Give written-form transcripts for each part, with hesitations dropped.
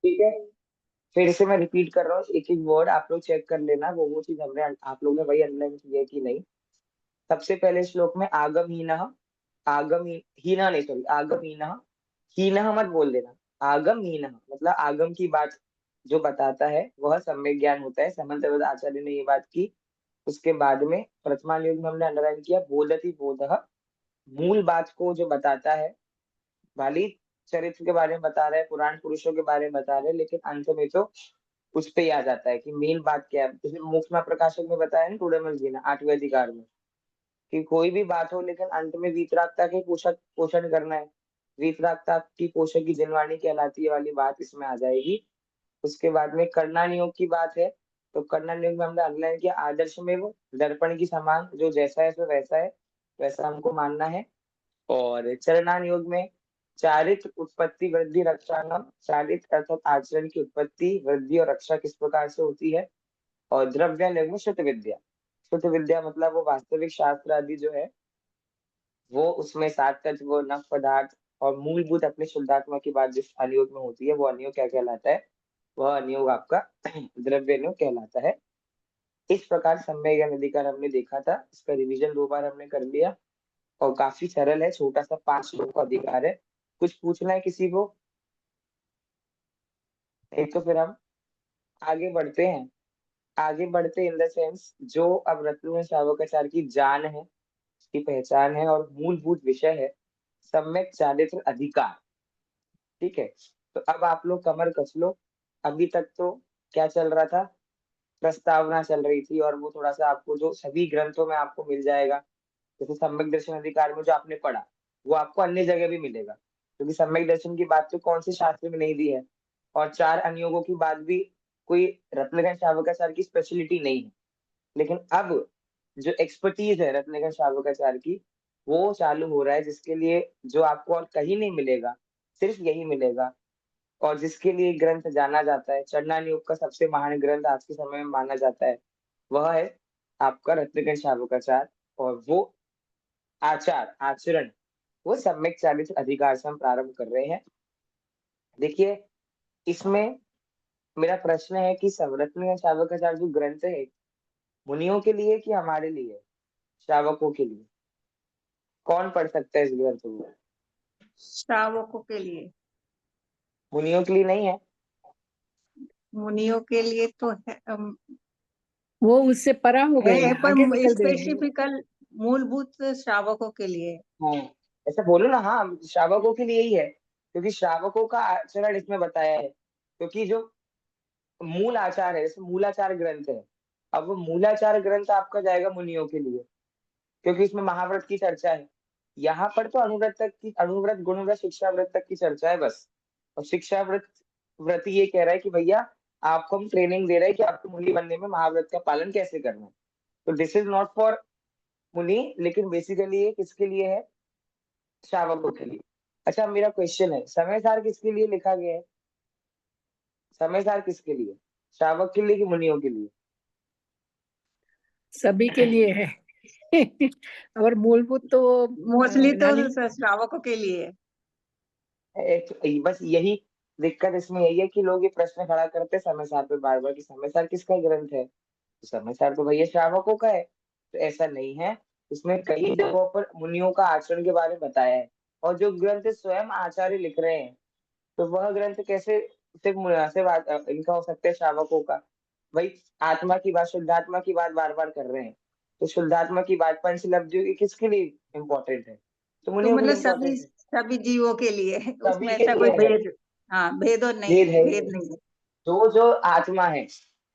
ठीक है, फिर से मैं रिपीट कर रहा हूँ, एक एक वर्ड आप लोग चेक कर लेना, वो चीज हमने आप लोगों ने वही अंडरलाइन की है कि नहीं। सबसे पहले श्लोक में आगमहीनः, हीना नहीं, सॉरी, आगमहीनः, हीनः मत बोल देना, आगमहीनः मतलब आगम की बात जो बताता है वह सम्यक ज्ञान होता है। समन्त आचार्य ने ये बात की। उसके बाद में प्रथमान युग में हमने अंडरलाइन किया बोधति बोधः, मूल बात को जो बताता है, भले ही चरित्र के बारे में बता रहा है, पुराण पुरुषों के बारे में बता रहे हैं, लेकिन अंत में तो उस पे ही आ जाता है कि मेन बात क्या है। जैसे मुख्य प्रकाशक में बताया ना टूडरमल जी ने 8वें अधिकार में, कि कोई भी बात हो लेकिन अंत में वीतरागता के पोषक पोषण करना है। वीतरागता की पोषक की जिनवाणी कहलाती है वाली बात इसमें आ जाएगी। उसके बाद में कर्णन योग की बात है, तो कर्णन योग में हमने अंडरलाइन किया आदर्श में वो दर्पण की समान, जो जैसा है सो वैसा है, वैसा हमको मानना है। और चरणान योग में चारित्र उत्पत्ति वृद्धि रक्षांगम, चारित्र अर्थात आचरण की उत्पत्ति वृद्धि और रक्षा किस प्रकार से होती है। और द्रव्य योग में शुद्ध विद्या, शुद्ध विद्या मतलब वो वास्तविक शास्त्र आदि जो है, वो उसमें सात तत्व नव पदार्थ और मूलभूत अपने शुद्धात्मा की बात जिस अनियोग में होती है, वो अनियोग क्या कहलाता है, वह अनियोग आपका द्रव्य अनियोग कहलाता है। इस प्रकार सम्यक ज्ञान अधिकार हमने देखा था, इसका रिवीजन 2 बार हमने कर लिया। और काफी सरल है, छोटा सा 5 श्लोक का अधिकार है। कुछ पूछना है किसी को? एक तो फिर हम आगे बढ़ते हैं। आगे बढ़ते इन द सेंस, जो अब रत्न श्रावकाचार्य की जान है, उसकी पहचान है और मूलभूत विषय है सम्यक चारित्र अधिकार। ठीक है, तो अब आप लोग कमर कस लो। अभी तक तो क्या चल रहा था, प्रस्तावना चल रही थी, और वो थोड़ा सा आपको जो सभी ग्रंथों में आपको मिल जाएगा। जैसे सम्यक दर्शन अधिकार में जो आपने पढ़ा, वो आपको अन्य जगह भी मिलेगा, क्योंकि सम्यक दर्शन की बात तो कौन से शास्त्र में नहीं दी है। और चार अनुयोगों की बात भी कोई रत्नगण श्रावकाचार्य की स्पेशलिटी नहीं है। लेकिन अब जो एक्सपर्टीज है रत्नगण श्रावकाचार्य की, वो चालू हो रहा है, जिसके लिए जो आपको और कहीं नहीं मिलेगा, सिर्फ यही मिलेगा। और जिसके लिए ग्रंथ जाना जाता है, चरणान योग का सबसे महान ग्रंथ आज के समय में माना जाता है, वह है आपका रत्नगण श्रावकाचार। और वो आचार आचरण, वो सम्यक चालित अधिकार से हम प्रारंभ कर रहे हैं। देखिए, इसमें मेरा प्रश्न है कि रत्नगण श्रावकाचार जो ग्रंथ है, मुनियों के लिए कि हमारे लिए, श्रावकों के लिए, कौन पढ़ सकता है इस ग्रंथ को? श्रावकों के लिए। मुनियों के लिए नहीं है? मुनियों के लिए तो है, वो उससे परा हो गए, है आगे पर निकल गए हैं। स्पेसिफिकल मूलभूत श्रावकों के लिए। हाँ, ऐसा बोलो ना, हाँ श्रावकों के लिए ही है, क्योंकि श्रावकों का आचरण इसमें बताया है। क्योंकि जो मूल आचार है, जैसे मूलाचार ग्रंथ है, अब वो मूलाचार ग्रंथ आपका जाएगा मुनियों के लिए, क्योंकि इसमें महाव्रत की चर्चा है। यहाँ पर तो अनुव्रत तक की, अनुव्रत गुणव्रत शिक्षा व्रत तक की चर्चा है बस। और शिक्षा व्रत व्रती ये कह रहा है कि भैया आपको हम ट्रेनिंग दे रहे हैं कि आपको मुनि बनने में महाव्रत का पालन कैसे करना है। तो दिस इज नॉट फॉर मुनि, लेकिन बेसिकली ये किसके लिए है, श्रावकों के लिए। अच्छा, मेरा क्वेश्चन है, समय सार किसके लिए लिखा गया है? समय सार किसके लिए, श्रावक के लिए कि मुनियों के लिए? सभी के लिए है। और मूलभूत तो मोस्टली तो नानी। श्रावकों के लिए है। बस यही दिक्कत इसमें यही है कि लोग ये प्रश्न खड़ा करते हैं समय सार पे बार बार कि समय सार किसका ग्रंथ है, तो समय सार तो भैया श्रावकों का है। तो ऐसा नहीं है, इसमें कई जगहों पर मुनियों का आचरण के बारे में बताया है। और जो ग्रंथ स्वयं आचार्य लिख रहे हैं, तो वह ग्रंथ कैसे सिर्फ इनका हो सकता है श्रावकों का? भाई आत्मा की बात, शुद्धात्मा की बात बार बार कर रहे हैं, तो शुद्धात्मा की बात पंचलब्धियों की किसके लिए इम्पोर्टेंट है? तो तो मुनियों के लिए मतलब सभी इम्पोर्टेंट है। सभी जीवों के लिए है, उसमें सभी के ऐसा कोई लिए है, भेद, हाँ भेद और नहीं भेद है, है ही भेद नहीं। नहीं है। जो जो आत्मा है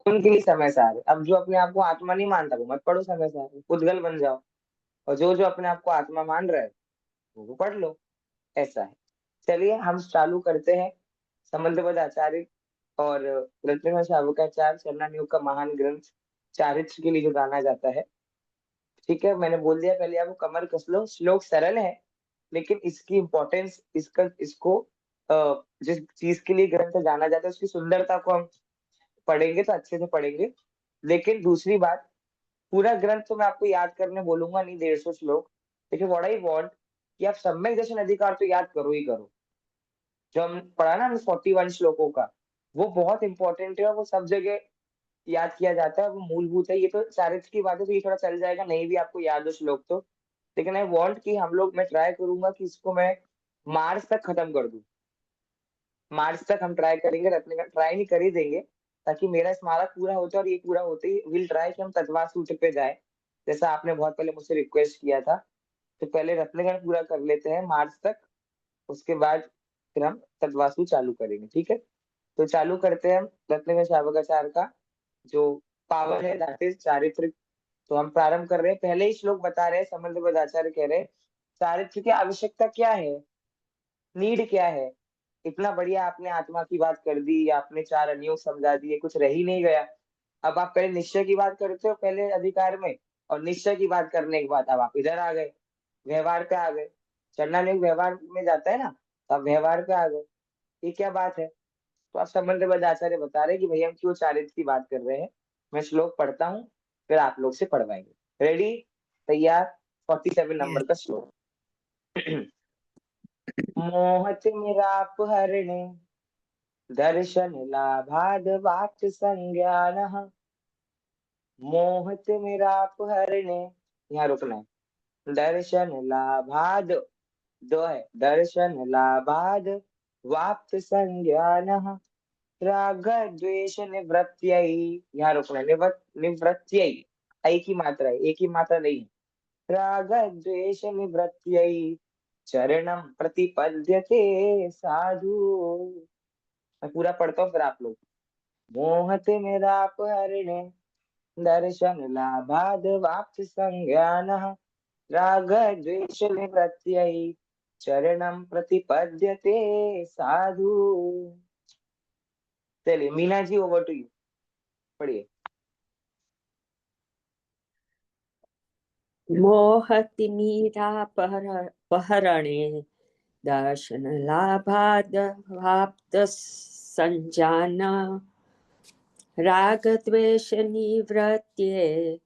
उनके लिए समय सार है। अब जो अपने आप को आत्मा नहीं मानता वो मत पढ़ो समय सार, पुद्गल बन जाओ। और जो जो अपने आप को आत्मा मान रहा है वो पढ़ लो। ऐसा है। चलिए हम चालू करते हैं। समंतबद्ध आचार्य और रत्न शावकाचार्य चरणान योग का महान ग्रंथ, चारित्र के लिए जो जाना जाता है। ठीक है, मैंने बोल दिया पहले, आपको कमर कस लो, श्लोक सरल है, लेकिन इसकी इंपॉर्टेंस, इसको जिस चीज के लिए ग्रंथ जाना जाता है उसकी सुंदरता को हम पढ़ेंगे तो अच्छे से पढ़ेंगे। लेकिन दूसरी बात, पूरा ग्रंथ तो मैं आपको याद करने बोलूंगा नहीं, 150 श्लोक। लेकिन व्हाट आई वांट कि आप सम्यक दर्शन अधिकार तो याद करो ही करो, जो हम पढ़ा ना 41 श्लोकों का, वो बहुत इंपॉर्टेंट है और वो सब जगह याद किया जाता है, वो मूलभूत है। ये तो चारित्र की बात है तो ये थोड़ा चल जाएगा, नहीं भी आपको याद हो श्लोक तो। लेकिन आई वांट कि हम लोग, मैं ट्राई करूंगा कि इसको मैं मार्च तक खत्म कर दूं। मार्च तक हम ट्राई करेंगे, रखने का ट्राई नहीं कर ही देंगे, ताकि मेरा स्मारक पूरा होता है और ये पूरा होते ही विल ट्राई कि हम तत्वा सूत्र पे जाए, जैसा आपने बहुत पहले मुझसे रिक्वेस्ट किया था। तो पहले रत्नगण पूरा कर लेते हैं मार्च तक, उसके बाद फिर हम तत्वासु चालू करेंगे, ठीक है। तो चालू करते हैं हम रत्नगण शावकाचार का जो पावर है, दैट इज चारित्रिक। तो हम प्रारंभ कर रहे हैं, पहले ही श्लोक बता रहे हैं, समन्वय पदाचार्य कह रहे हैं चारित्र की आवश्यकता क्या है, नीड क्या है। इतना बढ़िया आपने आत्मा की बात कर दी, आपने चार अनियोग समझा दिए, कुछ रह ही नहीं गया। अब आप पहले निश्चय की बात करते हो पहले अधिकार में, और निश्चय की बात करने के बाद अब आप इधर आ गए, व्यवहार पे आ गए। चरणानुयोग व्यवहार में जाता है ना, तो आप व्यवहार पे आ गए। ये क्या बात है। तो आप संबंध आचार्य बता रहे हैं कि भैया हम क्यों चारित्र की बात कर रहे हैं। मैं श्लोक पढ़ता हूँ, फिर आप लोग से पढ़वाएंगे। रेडी, तैयार। 47 Yes. नंबर का श्लोक। मोहतिमिरापहरिणे दर्शन लाभाद वाक् संज्ञानः। मोहतिमिरापहरिणे, यहाँ रुकना है। दर्शन लाभाद, दो है, दर्शन लाभाद वाप्त संज्ञानः। राग द्वेष निवृत्त्यै, यहाँ रुकना है, निवृत्त्यै, एक ही मात्रा है, एक ही मात्रा नहीं है। राग द्वेष निवृत्त्यै चरणम प्रतिपद्यते साधु। मैं पूरा पढ़ता हूँ फिर आप लोग। मोहते मेरा अपहरिणे दर्शन लाभाद वाप्त संज्ञानः। राग द्वेष निवृत्त्यै चरणम प्रतिपद्यते साधु। चलिए Meena ji, over to you, पढ़िए। मोहतिमीरापहरणे दर्शनलाभाद्वाप्तसञ्जान रागद्वेषनिवृत्त्यै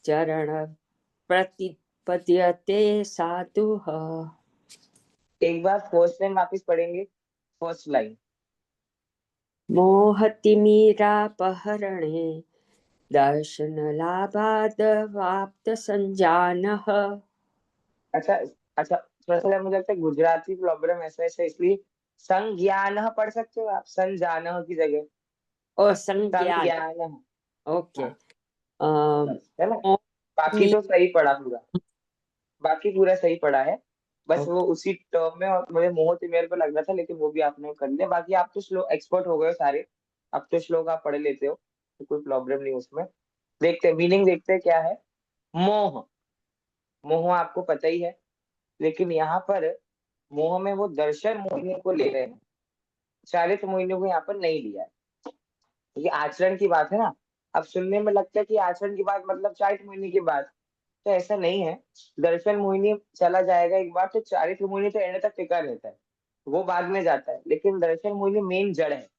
चरणप्रतिपद्यते साधुः। एक बार फर्स्ट लाइन वापिस पढ़ेंगे, फर्स्ट लाइन। मोहतिमीरापहरणे दर्शनलाभाद्वाप्तसञ्जानः। अच्छा, अच्छा, थोड़ा सा मुझे लगता है गुजराती प्रॉब्लम ऐसा है, इसलिए संज्ञान पढ़ सकते हो आप, संजान की जगह और संज्ञान। संज्ञान। ओके। हाँ, बस है ना। बाकी मोहतिमी- तो सही पढ़ा पूरा, बाकी पूरा सही पढ़ा है। बस वो ओके। उसी टर्म में, और मुझे मोह मेरे को लग रहा था, लेकिन वो भी आपने कर लिया। बाकी आप तो श्लोक एक्सपर्ट हो गए हो सारे, अब तो श्लोक आप पढ़ लेते हो, तो कोई प्रॉब्लम नहीं उसमें। देखते हैं मीनिंग, देखते हैं क्या है। मोह, मोह आपको पता ही है, लेकिन यहाँ पर मोह में वो दर्शन मोहिनी को ले रहे हैं, चारित्र मोहिनी को यहाँ पर नहीं लिया है, क्योंकि आचरण की बात है ना। अब सुनने में लगता है कि आचरण की बात मतलब चारित्र मोहिनी की बात, तो ऐसा नहीं है। दर्शन मोहिनी चला जाएगा एक बार, तो चारित्र मोहिनी तो एंड तक टिका रहता है, वो बाद में जाता है, लेकिन दर्शन मोहिनी मेन जड़ है।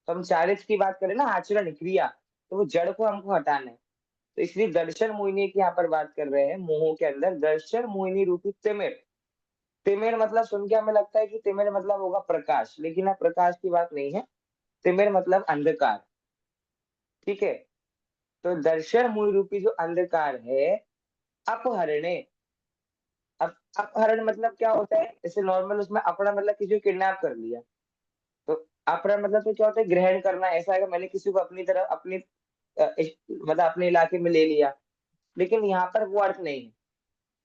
तो हम चारित्र की बात करें ना, आचरण क्रिया, तो वो जड़ को हमको हटाना है। तो इसलिए दर्शन मोहिनी की यहाँ पर बात कर रहे हैं, मोह के अंदर दर्शन मोहिनी रूपी तिमिर। तिमिर मतलब सुन के हमें लगता है कि तिमिर मतलब होगा प्रकाश, लेकिन अब प्रकाश की बात नहीं है, तिमिर मतलब अंधकार, ठीक है। तो दर्शन मोहिनी रूपी जो अंधकार है, अपहरणे। अब अपहरण मतलब क्या होता है, जैसे नॉर्मल उसमें अपहरण मतलब किसी को किडनैप कर लिया, तो अपहरण मतलब तो क्या होता है, ग्रहण करना। ऐसा है कि मैंने किसी को अपनी तरफ, अपनी मतलब अपने इलाके में ले लिया, लेकिन यहाँ पर वो अर्थ नहीं है।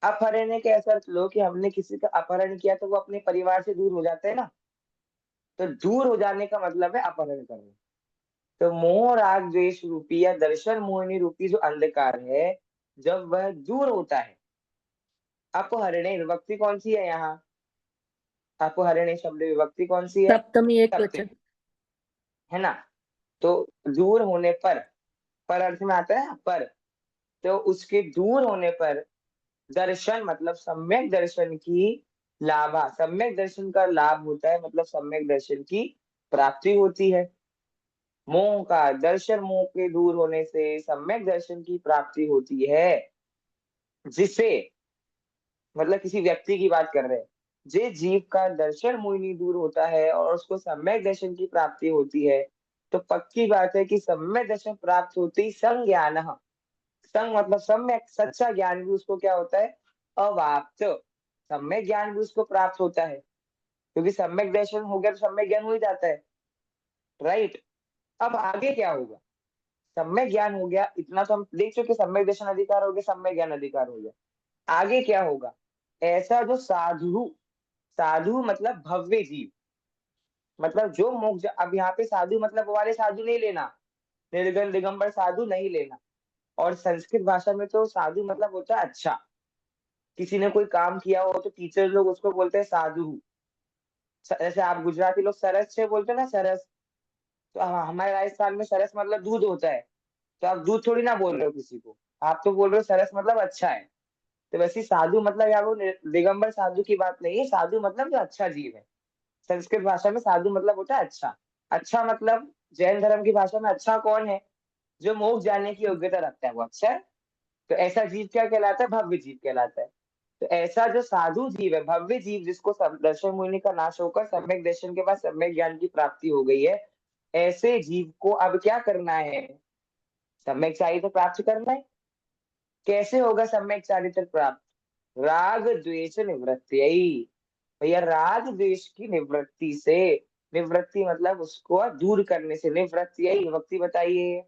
अपहरण के ऐसा अर्थ लो कि हमने किसी का अपहरण किया तो वो अपने परिवार से दूर हो जाते हैं ना, तो दूर हो जाने का मतलब है अपहरण करना। तो मोह राग द्वेष रूपी या दर्शन मोहिनी रूपी जो अंधकार है, जब वह दूर होता है, अपहरणे विभक्ति कौन सी है यहाँ, अपहरणे शब्द विभक्ति कौन सी है, सप्तमी एक सप्तमी, वचन। है ना। तो दूर होने पर अर्थ में आता है ना, पर। तो उसके दूर होने पर दर्शन मतलब सम्यक दर्शन की लाभा, सम्यक दर्शन का लाभ होता है, मतलब सम्यक दर्शन की प्राप्ति होती है। मोह का दर्शन, मोह के दूर होने से सम्यक दर्शन की प्राप्ति होती है, जिसे मतलब किसी व्यक्ति की बात कर रहे हैं, जे जीव का दर्शन मोहिनी दूर होता है और उसको सम्यक दर्शन की प्राप्ति होती है, तो पक्की बात है कि सम्यक दर्शन प्राप्त होते ही संज्ञान, संग मतलब सम्यक सच्चा ज्ञान भी उसको क्या होता है, अवाप्त, सम्यक ज्ञान भी उसको प्राप्त होता है, क्योंकि सम्यक दर्शन हो गया तो सम्यक ज्ञान हो ही जाता है, राइट। अब आगे क्या होगा, सम्यक ज्ञान हो गया, इतना तो हम देख चुके, सम्यक दर्शन अधिकार हो गया, सम्यक ज्ञान अधिकार हो गया। आगे क्या होगा, ऐसा जो साधु, साधु मतलब भव्य जीव, मतलब जो मोक्ष, अब यहाँ पे साधु मतलब वो वाले साधु नहीं लेना, निर्गल दिगंबर साधु नहीं लेना। और संस्कृत भाषा में तो साधु मतलब होता है अच्छा, किसी ने कोई काम किया हो तो टीचर लोग उसको बोलते हैं साधु। जैसे आप गुजराती लोग सरस से बोलते हैं ना, सरस, तो हमारे राजस्थान में सरस मतलब दूध होता है, तो आप दूध थोड़ी ना बोल रहे हो किसी को, आप तो बोल रहे हो सरस मतलब अच्छा है। तो वैसे ही साधु मतलब या वो दिगंबर साधु की बात नहीं है, साधु मतलब जो अच्छा जीव है। संस्कृत भाषा में साधु मतलब होता है अच्छा। अच्छा मतलब जैन धर्म की भाषा में अच्छा कौन है, जो मोक्ष जानने की योग्यता रखता है वो अच्छा है। तो ऐसा जीव क्या कहलाता है, भव्य जीव कहलाता है। तो ऐसा जो साधु जीव है, भव्य जीव, जिसको दर्शन मुनि का नाश होकर सम्यक दर्शन के बाद सम्यक ज्ञान की प्राप्ति हो गई है, ऐसे जीव को अब क्या करना है, सम्यक चारित्र प्राप्त करना है। कैसे होगा सम्यक चारित्र प्राप्त, राग द्वेष निवृत्ति, भैया राग द्वेष की निवृत्ति से, निवृत्ति मतलब उसको दूर करने से, निवृत्ति विभक्ति बताइए,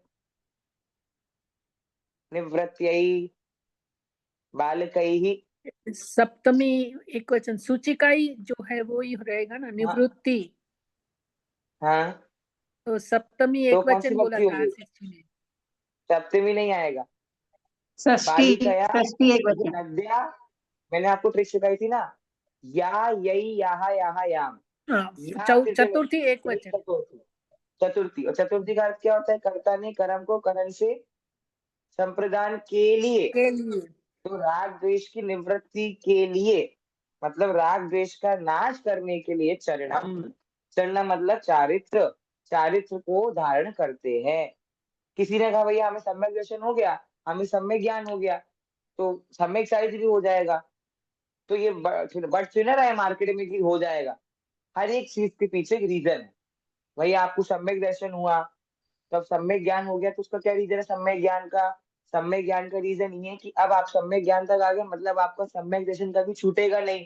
निवृत्ति बालकैहि। सप्तमी एक वचन, सूचिकाई जो है वो ही रहेगा ना, हाँ निवृत्ति। हाँ, तो सप्तमी तो एक कौन सी वचन बोला भक्ति था होगी, आशीष जी ने। सप्तमी नहीं आएगा। षष्ठी, बालिकया षष्ठी एक वचन। नद्या, मैंने आपको ट्रिक सिखाई थी ना, या यही यहाँ यहाँ याम, हाँ, या तृतीय चतुर्थी एक यही वचन। चतुर्थी, चतुर्थी। और चतुर्थी का अर्थ क्या होता है, कर्ता ने कर्म को करण से संप्रदान के लिए। के लिए। तो राग द्वेष की निवृत्ति के लिए, मतलब राग द्वेष का नाश करने के लिए चरणम, चरण मतलब चारित्र, चारित्र को धारण करते हैं। किसी ने कहा भैया हमें सम्यक दर्शन हो गया, हमें सम्यक ज्ञान हो गया, तो सम्यक चारित्र भी हो जाएगा। तो ये बट सुना रहा है मार्केट में कि हो जाएगा, हर एक चीज के पीछे एक रीजन है। भैया आपको सम्यक दर्शन हुआ, तब सम्यक ज्ञान हो गया, तो उसका क्या रीजन है सम्यक ज्ञान का, सम्यक ज्ञान का रीजन ये है कि अब आप सम्यक ज्ञान तक आ गए, मतलब आपका सम्यक दर्शन कभी छूटेगा नहीं,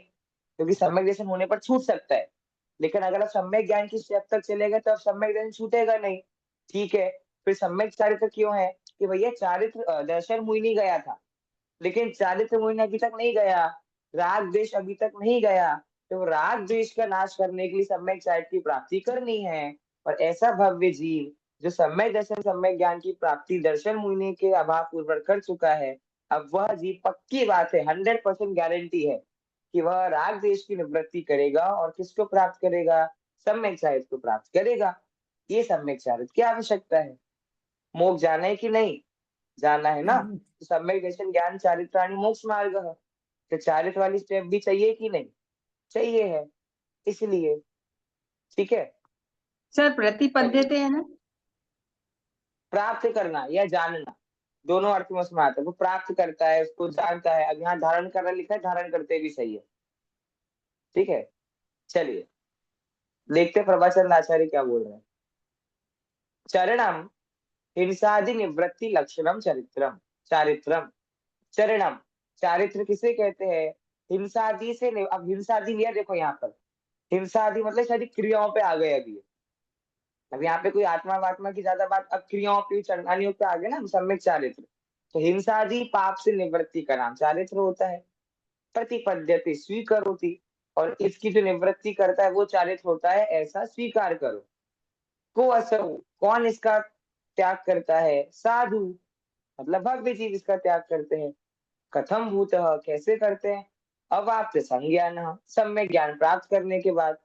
क्योंकि सम्यक दर्शन होने पर छूट सकता है, लेकिन अगर आप सम्यक ज्ञान की स्टेप तक चले गए तो अब सम्यक दर्शन छूटेगा नहीं। ठीक है, फिर सम्यक चारित्र क्यों है, कि भैया चारित्र दर्शन मुई नहीं गया था, लेकिन चारित्र मुनि अभी तक नहीं गया, राग द्वेष अभी तक नहीं गया, तो राग द्वेष का नाश करने के लिए सम्यक चारित्र की प्राप्ति करनी है। और ऐसा भव्य जीव जो सम्यक दर्शन सम्यक ज्ञान की प्राप्ति दर्शन मुनि के अभाव पूर्वक कर चुका है, अब वह जीव पक्की बात है, 100% गारंटी है कि वह राग द्वेष की निवृत्ति करेगा और किसको प्राप्त करेगा, सम्यक चारित्र को प्राप्त करेगा। ये सम्यक चारित्र की आवश्यकता है। मोक्ष जाना है कि नहीं, जाना है ना, तो सम्यक दर्शन ज्ञान चारित्राणि मोक्ष मार्ग है, तो चारित्र वाली स्टेप भी चाहिए कि नहीं, चाहिए है, इसलिए। ठीक है, सर चलिए, प्रतिपद्यते है ना। प्राप्त करना या जानना, दोनों अर्थ में उसमें आता है, वो प्राप्त करता है, उसको जानता है। अब यहाँ धारण करना लिखा है, धारण करते भी सही है। ठीक है, चलिए देखते हैं प्रभाचंद आचार्य क्या बोल रहे हैं। चरणम हिंसादि निवृत्ति लक्षणम चरित्रम, चारित्रम, चरणम, चारित्र किसे कहते हैं, हिंसादि से अब हिंसादि लिया, देखो यहाँ पर हिंसादि मतलब सारी क्रियाओं पे आ गए अभी। अब यहाँ पे कोई आत्मा वात्मा की ज्यादा बात, अब क्रियाओं पे चरणानियों पे आ गए ना, सम्यक चारित्र। तो हिंसादि पाप से निवृत्ति का नाम चारित्र होता है। प्रतिपद्यते स्वीकरोति, और इसकी जो निवृत्ति करता है वो चारित्र होता है, ऐसा स्वीकार करो। को असौ, कौन इसका त्याग करता है, साधु मतलब भव्य जीव इसका त्याग करते हैं। कथम भूत, कैसे करते हैं, अवाप्त संज्ञान, सम्यक ज्ञान प्राप्त करने के बाद।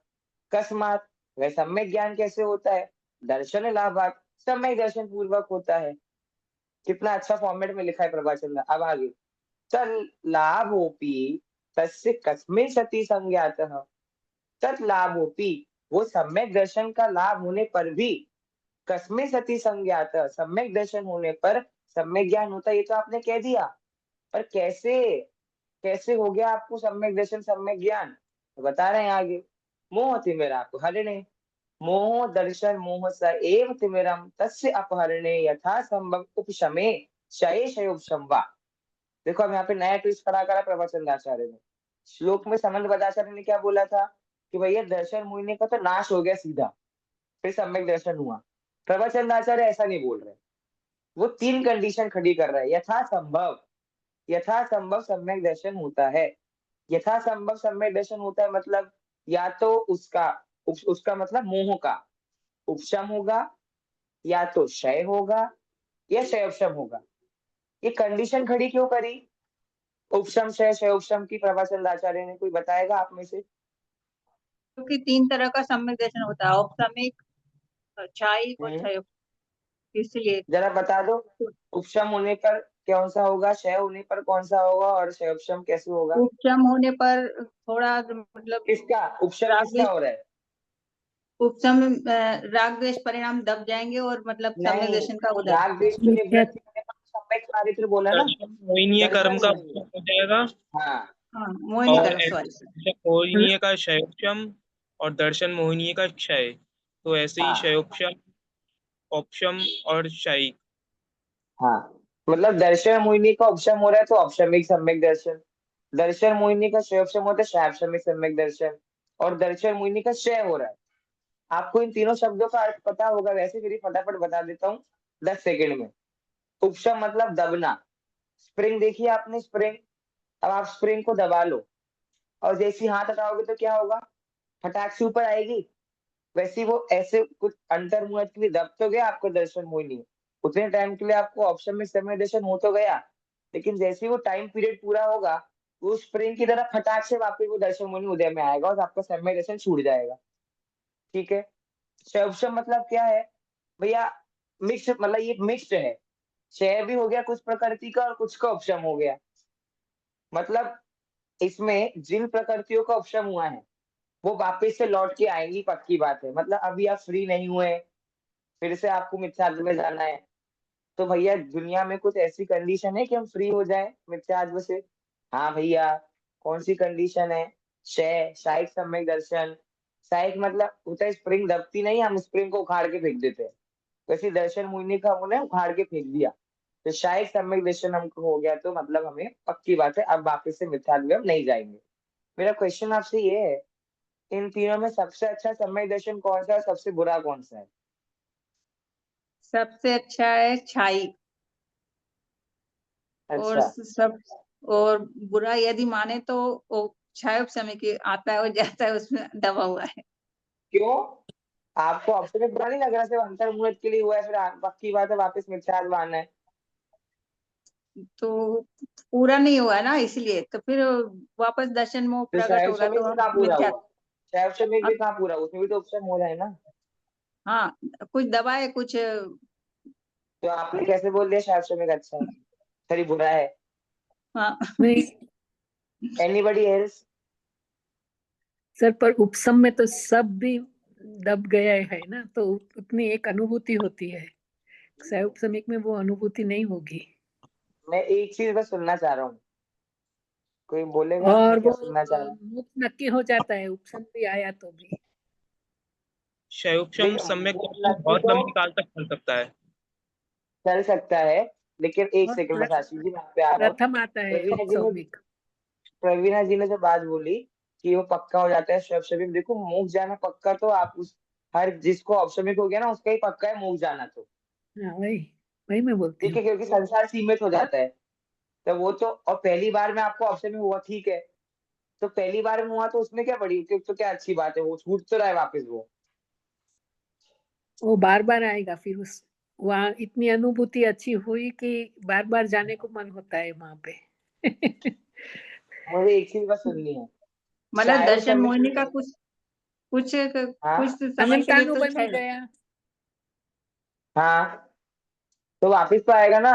कस्मात, वह सम्यक ज्ञान कैसे होता है, दर्शन लाभात, सम्यक दर्शन पूर्वक होता है। कितना अच्छा फॉर्मेट में लिखा है प्रभाचंद्र। अब आगे, चल लाभोपी तस्य कस्मिन् सति संज्ञातः, तत् लाभोपी, वो सम्यक दर्शन का लाभ होने पर भी, कस्मिन् सति संज्ञातः, सम्यक दर्शन होने पर सम्यक ज्ञान होता है, ये तो आपने कह दिया, पर कैसे, कैसे हो गया आपको सम्यक दर्शन सम्यक ज्ञान, तो बता रहे हैं आगे। मोह तिमिरापहरणे, मोह दर्शन मोह स एव तिमिरम तस्य अपहरणे यथा संभव उपशमे शये शयोपशम वा। देखो अब यहाँ पे नया ट्विस्ट खड़ा करा प्रवचनदाचार्य ने। श्लोक में समंत बदाचार्य ने क्या बोला था कि भैया दर्शन मोहिनी का तो नाश हो गया सीधा, फिर सम्यक दर्शन हुआ। प्रवचनदाचार्य ऐसा नहीं बोल रहे, वो तीन कंडीशन खड़ी कर रहा है। यथा संभव सम्यक दर्शन होता है। यथा संभव सम्यक दर्शन होता है मतलब या तो उसका मतलब मोह का उपशम होगा, या तो क्षय होगा, या क्षयोपशम होगा। ये कंडीशन खड़ी क्यों करी उपशम क्षय क्षयोपशम की प्रवचनदाचार्य ने? कोई बताएगा आप में से? क्योंकि तीन तरह का सम्यक दर्शन होता है, औपसमिक, क्षयिक और क्षय, इसलिए। जरा बता दो, उपशम होने पर कौन सा होगा, क्षय होने पर कौन सा होगा, और क्षयोपशम कैसे होगा? उपशम होने पर थोड़ा मतलब किसका उपशम किसका हो रहा है? उपशम राग द्वेष परिणाम दब जाएंगे और मतलब सम्यक नहीं, दर्शन का उदय। राग द्वेष की निवृत्ति होने पर सम्यक चारित्र बोला ना। दर्शन मोहिनीय कर्म का दर्शन उपशम हो जाएगा, हाँ हाँ, मोहिनी और कर्म, सॉरी। दर्शन मोहिनीय का क्षयोपशम और दर्शन मोहिनीय का क्षय। तो ऐसे ही हाँ क्षयोपशम, औपशम और क्षयिक। हाँ, मतलब दर्शन मोहिनी का उपशम हो रहा है तो औपशमिक सम्यक दर्शन, दर्शन मोहिनी का क्षयोपशम होता है क्षयापशमिक सम्यक दर्शन, और दर्शन मोहिनी का क्षय हो रहा है। आपको इन तीनों शब्दों का अर्थ पता होगा, वैसे फिर फटाफट बता देता हूँ 10 सेकंड में। उपशम मतलब दबना। स्प्रिंग देखिए आपने, स्प्रिंग, अब आप स्प्रिंग को दबा लो और जैसे ही हाथ हटाओगे तो क्या होगा, फटाक से ऊपर आएगी। वैसे ही वो ऐसे कुछ अंतर मुहूर्त के लिए दब तो गया आपको दर्शन मोहिनी, उतने टाइम के लिए आपको ऑप्शन में समय दर्शन हो तो गया, लेकिन जैसे ही वो टाइम पीरियड पूरा होगा वो स्प्रिंग की तरह फटाक से वापस वो दर्शन मोहिनी उदय में आएगा और आपका समय दर्शन छूट जाएगा। ठीक है। क्षयोपशम मतलब क्या है भैया, मिक्स, मतलब ये मिक्स्ड है, क्षय भी हो गया कुछ प्रकृति का और कुछ का उपशम हो गया। मतलब इसमें जिन प्रकृतियों का उपशम हुआ है वो वापस से लौट के आएंगी, पक्की बात है। मतलब अभी आप फ्री नहीं हुए, फिर से आपको मिथ्यात्व में जाना है, तो भैया दुनिया में कुछ ऐसी कंडीशन है कि हम फ्री हो जाए मिथ्यात्व से? हाँ भैया, कौन सी कंडीशन है? क्षय, शायिक सम्यक दर्शन। शायिक मतलब होता है स्प्रिंग दबती नहीं, हम स्प्रिंग को उखाड़ के फेंक देते हैं, वैसे दर्शन मुनि का हमने उखाड़ के फेंक दिया, तो शायद सम्यक दर्शन हमको हो गया, तो मतलब हमें पक्की बात है अब वापस से मिथ्यात्व में हम नहीं जाएंगे। मेरा क्वेश्चन आपसे ये है, इन तीनों में सबसे अच्छा सम्यक दर्शन कौन सा है, सबसे बुरा कौन सा है? सबसे अच्छा है क्षयिक, और अच्छा, सब, और बुरा यदि माने तो वो क्षयोपशमी की आता है और जाता है, उसमें दबा हुआ है। क्यों? आपको ऑप्शन में बुरा नहीं लग रहा, सिर्फ अंतर मुहूर्त के लिए हुआ है, फिर पक्की बात है वापस मिथ्यात्व आना है। तो पूरा नहीं हुआ है ना, इसलिए तो फिर वापस दर्शन में तो प्रकट शायद होगा समय तो भी हम कहाँ पूरा मिथ्या। हुआ, शायद समय भी अब कहाँ पूरा, उसमें भी तो ऑप्शन हो जाए ना। हाँ, कुछ दबा है, कुछ। तो आपने कैसे बोल दिया शायद समय अच्छा है, सॉरी बुरा है? हाँ। नहीं एनीबडी एल्स? सर, पर उपसम में तो सब भी दब गया है ना, तो उतनी एक अनुभूति होती है। क्षय उपसमिक में वो अनुभूति नहीं होगी। मैं एक चीज बस सुनना चाह रहा हूँ, कोई बोलेगा मैं और क्या वो सुनना चाह रहा हूँ? मुक्त नक्की हो जाता है उपसम भी आया तो भी। क्षयोपशम देखिए सम्यक मुक्त दर्शन नक्की बहुत तो लंबे काल तक चल सकता है। चल सकता है, लेकिन एक और सेकंड बस आशीष जी मैं आप पे आ रहा हूँ। प्रथम आता है प्रवीणा जी ने औपसौमिक। प्रवीणा जी ने जो बात बोली कि वो पक्का हो जाता है शव, देखो मोक्ष जाना पक्का तो आप उस हर जिसको औपशमिक हो गया ना उसका ही पक्का है मोक्ष जाना, तो हाँ, वही वही मैं बोलती ठीक है, हूँ। क्योंकि संसार सीमित हो जाता है। तो वो तो, और पहली बार में आपको ऑप्शन में हुआ ठीक है, तो पहली बार में हुआ तो उसमें क्या बड़ी तो क्या अच्छी बात है, वो छूट तो रहा है वापस वो। वो बार बार आएगा, फिर उस वहाँ इतनी अनुभूति अच्छी हुई कि बार बार जाने को मन होता है वहां पे। मुझे एक चीज बस सुननी है, मतलब शायद दर्शन समय, मोहिनी का कुछ कुछ कुछ हाँ समय के लिए तो अनंतानुबंध क्षय। गया। हाँ, तो वापस तो आएगा ना।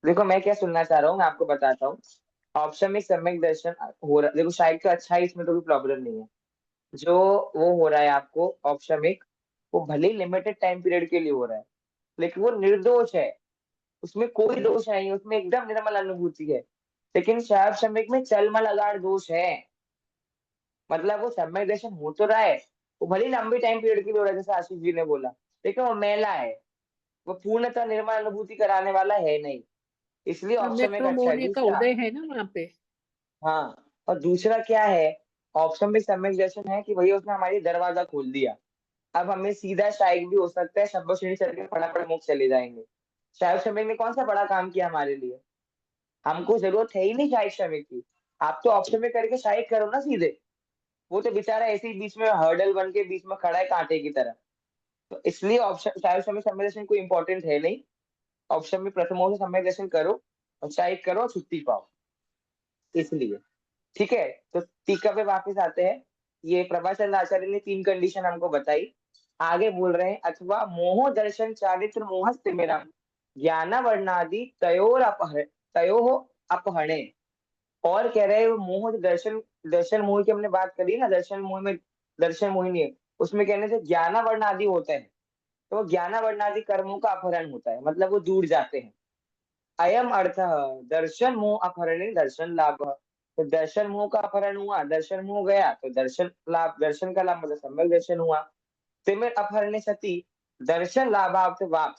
देखो मैं क्या सुनना चाह रहा हूँ, मैं आपको बताता हूँ। ऑप्शन में सम्यक दर्शन हो रहा, देखो शायद तो अच्छा है, इसमें तो कोई प्रॉब्लम नहीं है। जो वो हो रहा है आपको औपशमिक, वो भले ही लिमिटेड टाइम पीरियड के लिए हो रहा है, लेकिन वो निर्दोष है, उसमें कोई दोष नहीं है, उसमें एकदम निर्मल अनुभूति है। लेकिन शायद श्रमिक में चलमल अगाड़ दोष है, मतलब वो सम्यक दर्शन हो तो रहा है, वो भले ही लंबे टाइम पीरियड के लिए हो रहा है जैसे आशीष जी ने बोला, लेकिन वो मैला है, वो पूर्णतः निर्मल अनुभूति कराने वाला है नहीं, इसलिए ऑप्शन में सम्यक अच्छा है मौर्य का दूसरा। उदय है ना वहाँ पे। हाँ, और दूसरा क्या है, ऑप्शन में सम्यक दर्शन है कि भैया उसने हमारी दरवाजा खोल दिया, अब हमें सीधा शायक भी हो सकता है, शब्द श्रेणी चल के फटाफट मुक्त चले जाएंगे। शायक श्रमिक ने कौन सा बड़ा काम किया हमारे लिए, हमको जरूरत है ही नहीं शायक श्रमिक की, आप तो ऑप्शन में करके शायक करो ना सीधे, वो तो बेचारा ऐसे ही बीच में हर्डल बन के बीच में खड़ा है कांटे की तरह। तो इसलिए ऑप्शन शायक श्रमिक सम्यक दर्शन कोई इंपॉर्टेंट है नहीं, ऑप्शन में प्रथमों से सम्यक दर्शन करो और शायक करो और छुट्टी पाओ, इसलिए। ठीक है, तो टीका पे वापस आते हैं। ये प्रभाचंद्र आचार्य ने 3 कंडीशन हमको बताई, आगे बोल रहे हैं अथवा मोह दर्शन चारित्र मोहस्ति मेरा ज्ञान वर्णादि तयोः अपहणे। और कह रहे हैं वो मोह जो दर्शन दर्शन मोह की हमने बात करी ना, दर्शन मोह में दर्शन मोहिनी है, उसमें कहने से ज्ञान वर्णादि होते हैं, तो वो ज्ञान वर्णादि कर्मों का अपहरण होता है, मतलब वो दूर जाते हैं। अयम अर्थ दर्शन मोह अपहरणे दर्शन लाभ, तो दर्शन मोह का अपहरण हुआ, दर्शन मोह गया तो दर्शन लाभ, दर्शन का लाभ मतलब सम्यक दर्शन हुआ। तिमिर अपहरणे सती दर्शन लाभार्थ वाप,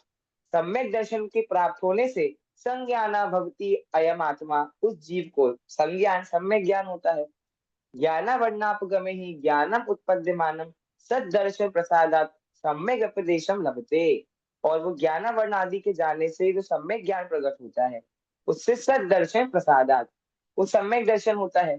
सम्यक दर्शन के प्राप्त होने से संज्ञाना भवती अयम आत्मा, उस जीव को संज्ञान सम्यक ज्ञान होता है। ज्ञानावरणापगमे ही ज्ञानम उत्पद्यमानम सद्दर्शन प्रसादात सम्यक उपदेशम लभते। और वो ज्ञानावरण आदि के जाने से जो सम्यक ज्ञान प्रकट होता है, उससे सद्दर्शन प्रसादात, वो सम्यक दर्शन होता है।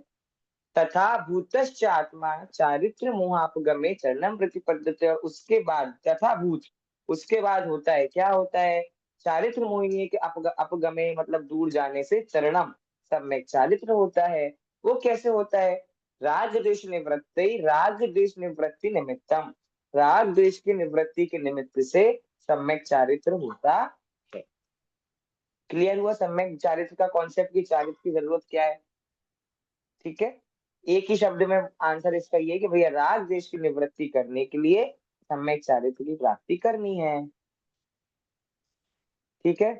तथा भूतश्च आत्मा चारित्र मोहापगमे चरणम प्रतिपद्यते, और उसके बाद तथा भूत, उसके बाद होता है, क्या होता है, चारित्र मोहिनी के अपगमे मतलब दूर जाने से चरणम सम्यक चारित्र होता है। वो कैसे होता है, राग द्वेष निवृत्ति, राग द्वेष निवृत्ति निमित्तम, राग द्वेष की निवृत्ति के निमित्त से सम्यक चारित्र होता है। क्लियर हुआ सम्यक चारित्र का कॉन्सेप्ट की चारित्र की जरूरत क्या है। ठीक है, एक ही शब्द में आंसर इसका ये है कि भैया राग द्वेष की निवृत्ति करने के लिए सम्यक चारित्र की प्राप्ति करनी है। ठीक है,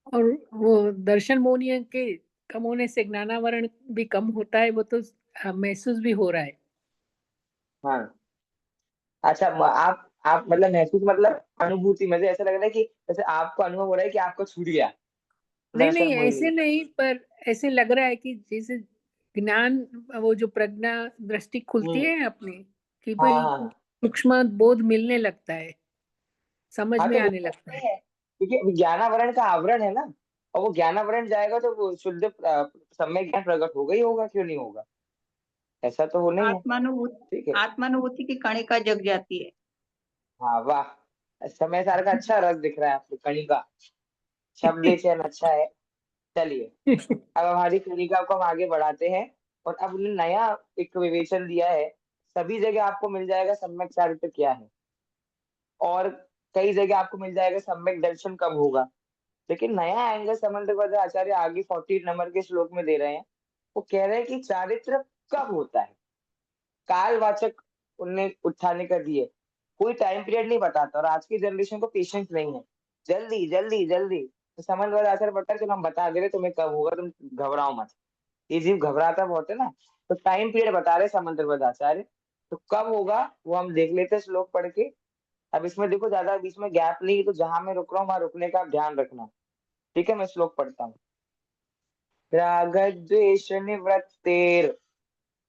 और वो दर्शन मौर्य के कम होने से ज्ञानावरण भी कम होता है, वो तो महसूस भी हो रहा है। हाँ। अच्छा, आप मतलब महसूस मतलब अनुभूति, मुझे ऐसा लग रहा है कि जैसे आपको अनुभव हो रहा है कि आपको छूट गया नहीं दर्शन नहीं, ऐसे मोहिनी। नहीं, पर ऐसे लग रहा है कि जैसे ज्ञान, वो जो प्रज्ञा दृष्टि खुलती हम्म, है अपनी, कि हाँ भाई हाँ हाँ। सूक्ष्म बोध मिलने लगता है, समझ हाँ, में तो वो आने लगता करते है। हैं क्योंकि ज्ञानावरण का आवरण है ना, और वो ज्ञानावरण जाएगा तो वो शुद्ध सम्यक ज्ञान प्रकट होगा ही होगा, क्यों नहीं होगा, ऐसा तो हो नहीं है। ठीक है, आत्मानुभूति की कणिका जग जाती है। हाँ वाह, समय सार का अच्छा रस दिख रहा है आपको, कणिका शब्द चयन अच्छा है। चलिए, अब हमारी कणिका को हम आगे बढ़ाते हैं, और अब उन्हें नया एक विवेचन दिया है। सभी जगह आपको मिल जाएगा सम्यक चारित्र क्या है, और कई जगह आपको मिल जाएगा सम्यक दर्शन कब होगा, लेकिन नया एंगल समन्वय आचार्य आगे 40 नंबर के श्लोक में दे रहे हैं। वो कह रहे हैं कि चारित्र कब होता है, कालवाचक उनने उठाने कर दिए, कोई टाइम पीरियड नहीं बताता, और आज की जनरेशन को पेशेंस नहीं है, जल्दी जल्दी जल्दी। तो समन्वय आचार्य बता, चलो हम बता दे रहे तुम्हें कब होगा, तुम घबराओ मत। ये जीव घबराता बहुत है ना, तो टाइम पीरियड बता रहे समन्वय आचार्य, तो कब होगा वो हम देख लेते हैं श्लोक पढ़ के। अब इसमें देखो ज्यादा बीच में गैप नहीं है, तो जहां मैं रुक रहा हूँ वहां रुकने का आप ध्यान रखना। ठीक है, मैं श्लोक पढ़ता हूँ। राग द्वेष निवृत्तेर,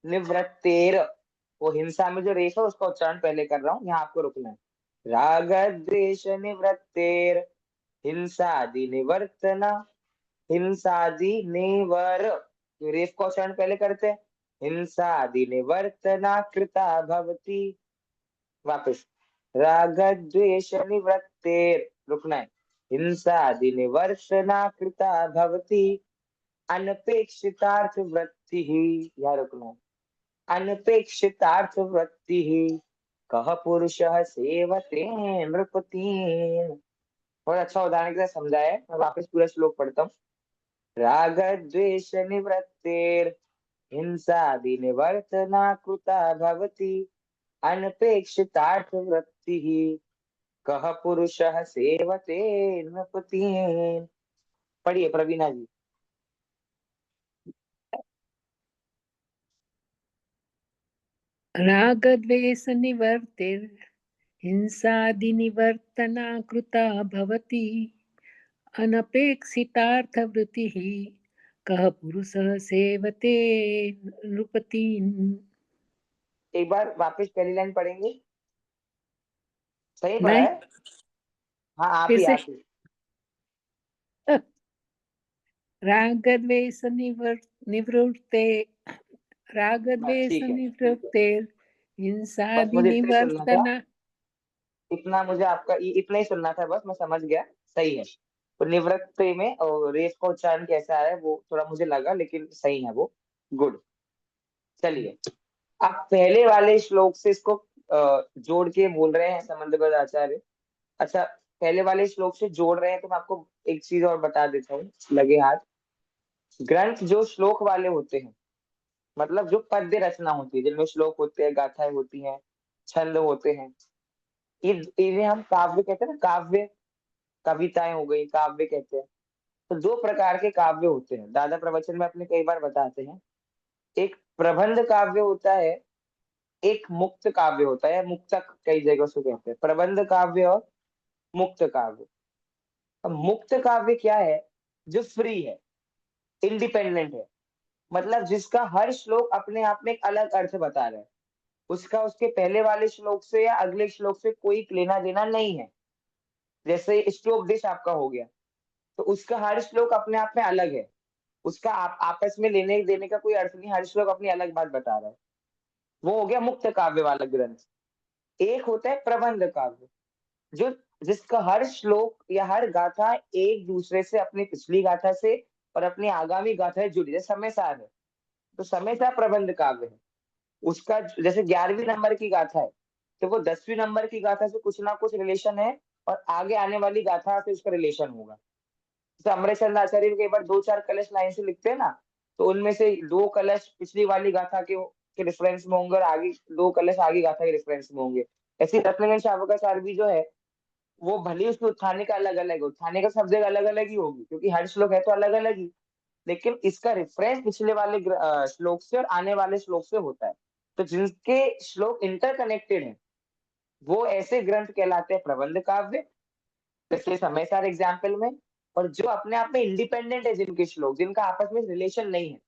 निवृत्तेर, वो हिंसा में जो रेख है उसका उच्चारण पहले कर रहा हूँ, यहाँ आपको रुकना है। राग द्वेष निवृत्तेर हिंसादि निवर्तना, हिंसादि निवर, जो रेफ का उच्चारण पहले करते हैं, हिंसादि निवर्तना कृता भवती। वापस, राग द्वेष निवृत्तेर, रुकना है, हिंसादि निवर्तना कृता भवती, अनपेक्षितार्थ वृत्ति ही, यहाँ रुकना है, अनपेक्षितार्थ वृत्ति ही कह पुरुष सेवते नृपति। बहुत अच्छा उदाहरण के साथ समझाया है, मैं वापस पूरा श्लोक पढ़ता हूँ। राग द्वेष निवृत्तेर हिंसादि निवर्तना कृता भवति, अनपेक्षितार्थ वृत्ति ही कह पुरुष सेवते नृपति। पढ़िए प्रवीणा जी। रागद्वेष निवर्तिर् हिंसादि निवर्तना कृता भवति अनपेक्षितार्थवृत्तिः कः पुरुषः सेवते नृपतीन्। एक बार वापस पहली लाइन पढ़ेंगे, सही पढ़ा नहीं, है? हाँ आप फिर ही से। आप ही। रागद्वेष निवृत्ते रागद्वेष ठीक है। निवृत्ते बस हिंसादि मुझे इतना ही सुनना था, निवर्तना। इतना मुझे आपका इतना ही सुनना था, बस मैं समझ गया। सही है। तो निवृत्त में और रेस का उच्चारण कैसा है वो थोड़ा मुझे लगा, लेकिन सही है वो। गुड। चलिए, आप पहले वाले श्लोक से इसको जोड़ के बोल रहे हैं समन्वयक आचार्य। अच्छा, पहले वाले श्लोक से जोड़ रहे हैं तो मैं आपको एक चीज और बता देता हूँ, लगे हाथ। ग्रंथ जो श्लोक वाले होते हैं, मतलब जो पद्य रचना होती है, जिनमें श्लोक होते हैं, गाथाएं होती हैं, छंद होते हैं, इन्हें हम काव्य कहते हैं ना। काव्य, कविताएं हो गई, काव्य कहते हैं। तो दो प्रकार के काव्य होते हैं, दादा प्रवचन में अपने कई बार बताते हैं। एक प्रबंध काव्य होता है, एक मुक्त काव्य होता है, मुक्तक कई जगह से कहते हैं। प्रबंध काव्य और मुक्त काव्य। अब मुक्त काव्य क्या है? जो फ्री है, इंडिपेंडेंट है, मतलब जिसका हर श्लोक अपने आप में एक अलग अर्थ बता रहा है। उसका उसके पहले वाले श्लोक से या अगले श्लोक से कोई लेना देना नहीं है। जैसे इष्टोपदेश आपका हो गया, तो उसका हर श्लोक अपने आप में अलग है। उसका आपस में लेने देने का कोई अर्थ नहीं, हर श्लोक अपनी अलग बात बता रहा है। वो हो गया मुक्त काव्य वाला ग्रंथ। एक होता है प्रबंध काव्य, जो जिसका हर श्लोक या हर गाथा एक दूसरे से, अपनी पिछली गाथा से और अपनी आगामी गाथा से जुड़ी है। समय सार है, तो समय सार प्रबंध काव्य है। उसका जैसे 11वीं नंबर की गाथा है, तो वो 10वीं नंबर की गाथा से कुछ ना कुछ रिलेशन है, और आगे आने वाली गाथा से उसका रिलेशन होगा। जैसे अमरेशचंद्र आचार्य कई बार 2-4 कलश लाइन से लिखते हैं ना, तो उनमें से 2 कलश पिछली वाली गाथा के रेफरेंस में होंगे और आगे 2 कलश आगे गाथा के रेफरेंस में होंगे। ऐसे रत्नगंज शावकाचार्य भी जो है, वो भले ही उसकी उत्थाने का अलग अलग है, उत्थाने का सब जगह अलग अलग ही होगी, क्योंकि हर श्लोक है तो अलग अलग ही, लेकिन इसका रेफरेंस पिछले वाले श्लोक से और आने वाले श्लोक से होता है। तो जिनके श्लोक इंटरकनेक्टेड है, वो ऐसे ग्रंथ कहलाते हैं प्रबंध काव्य, जैसे समय सार एग्जाम्पल में। और जो अपने आप में इंडिपेंडेंट है, जिनके श्लोक, जिनका आपस में रिलेशन नहीं है,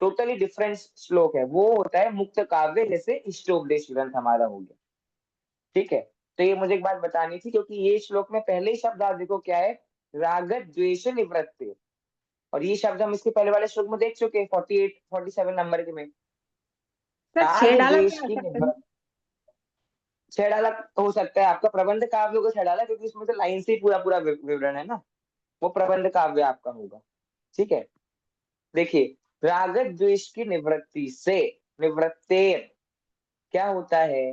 टोटली डिफरेंट श्लोक है, वो होता है मुक्त काव्य, जैसे इष्टोपदेश ग्रंथ हमारा हो गया। ठीक है। तो ये मुझे एक बात बतानी थी, क्योंकि ये श्लोक में पहले ही शब्द आप देखो क्या है, राग द्वेष निवृत्ति। और ये शब्द हम इसके पहले वाले श्लोक में देख चुके हैं, 48-47 नंबर के में। सर राग 6 डाला द्वेष क्या की सकते हैं? निवृत्ति। छेड़ाला हो सकता है आपका, प्रबंध काव्य को छेड़ाला, क्योंकि उसमें तो लाइन से ही पूरा पूरा विवरण है ना, वो प्रबंध काव्य आपका होगा। ठीक है। देखिए, राग द्वेष की निवृत्ति से, निवृत्ते क्या होता है?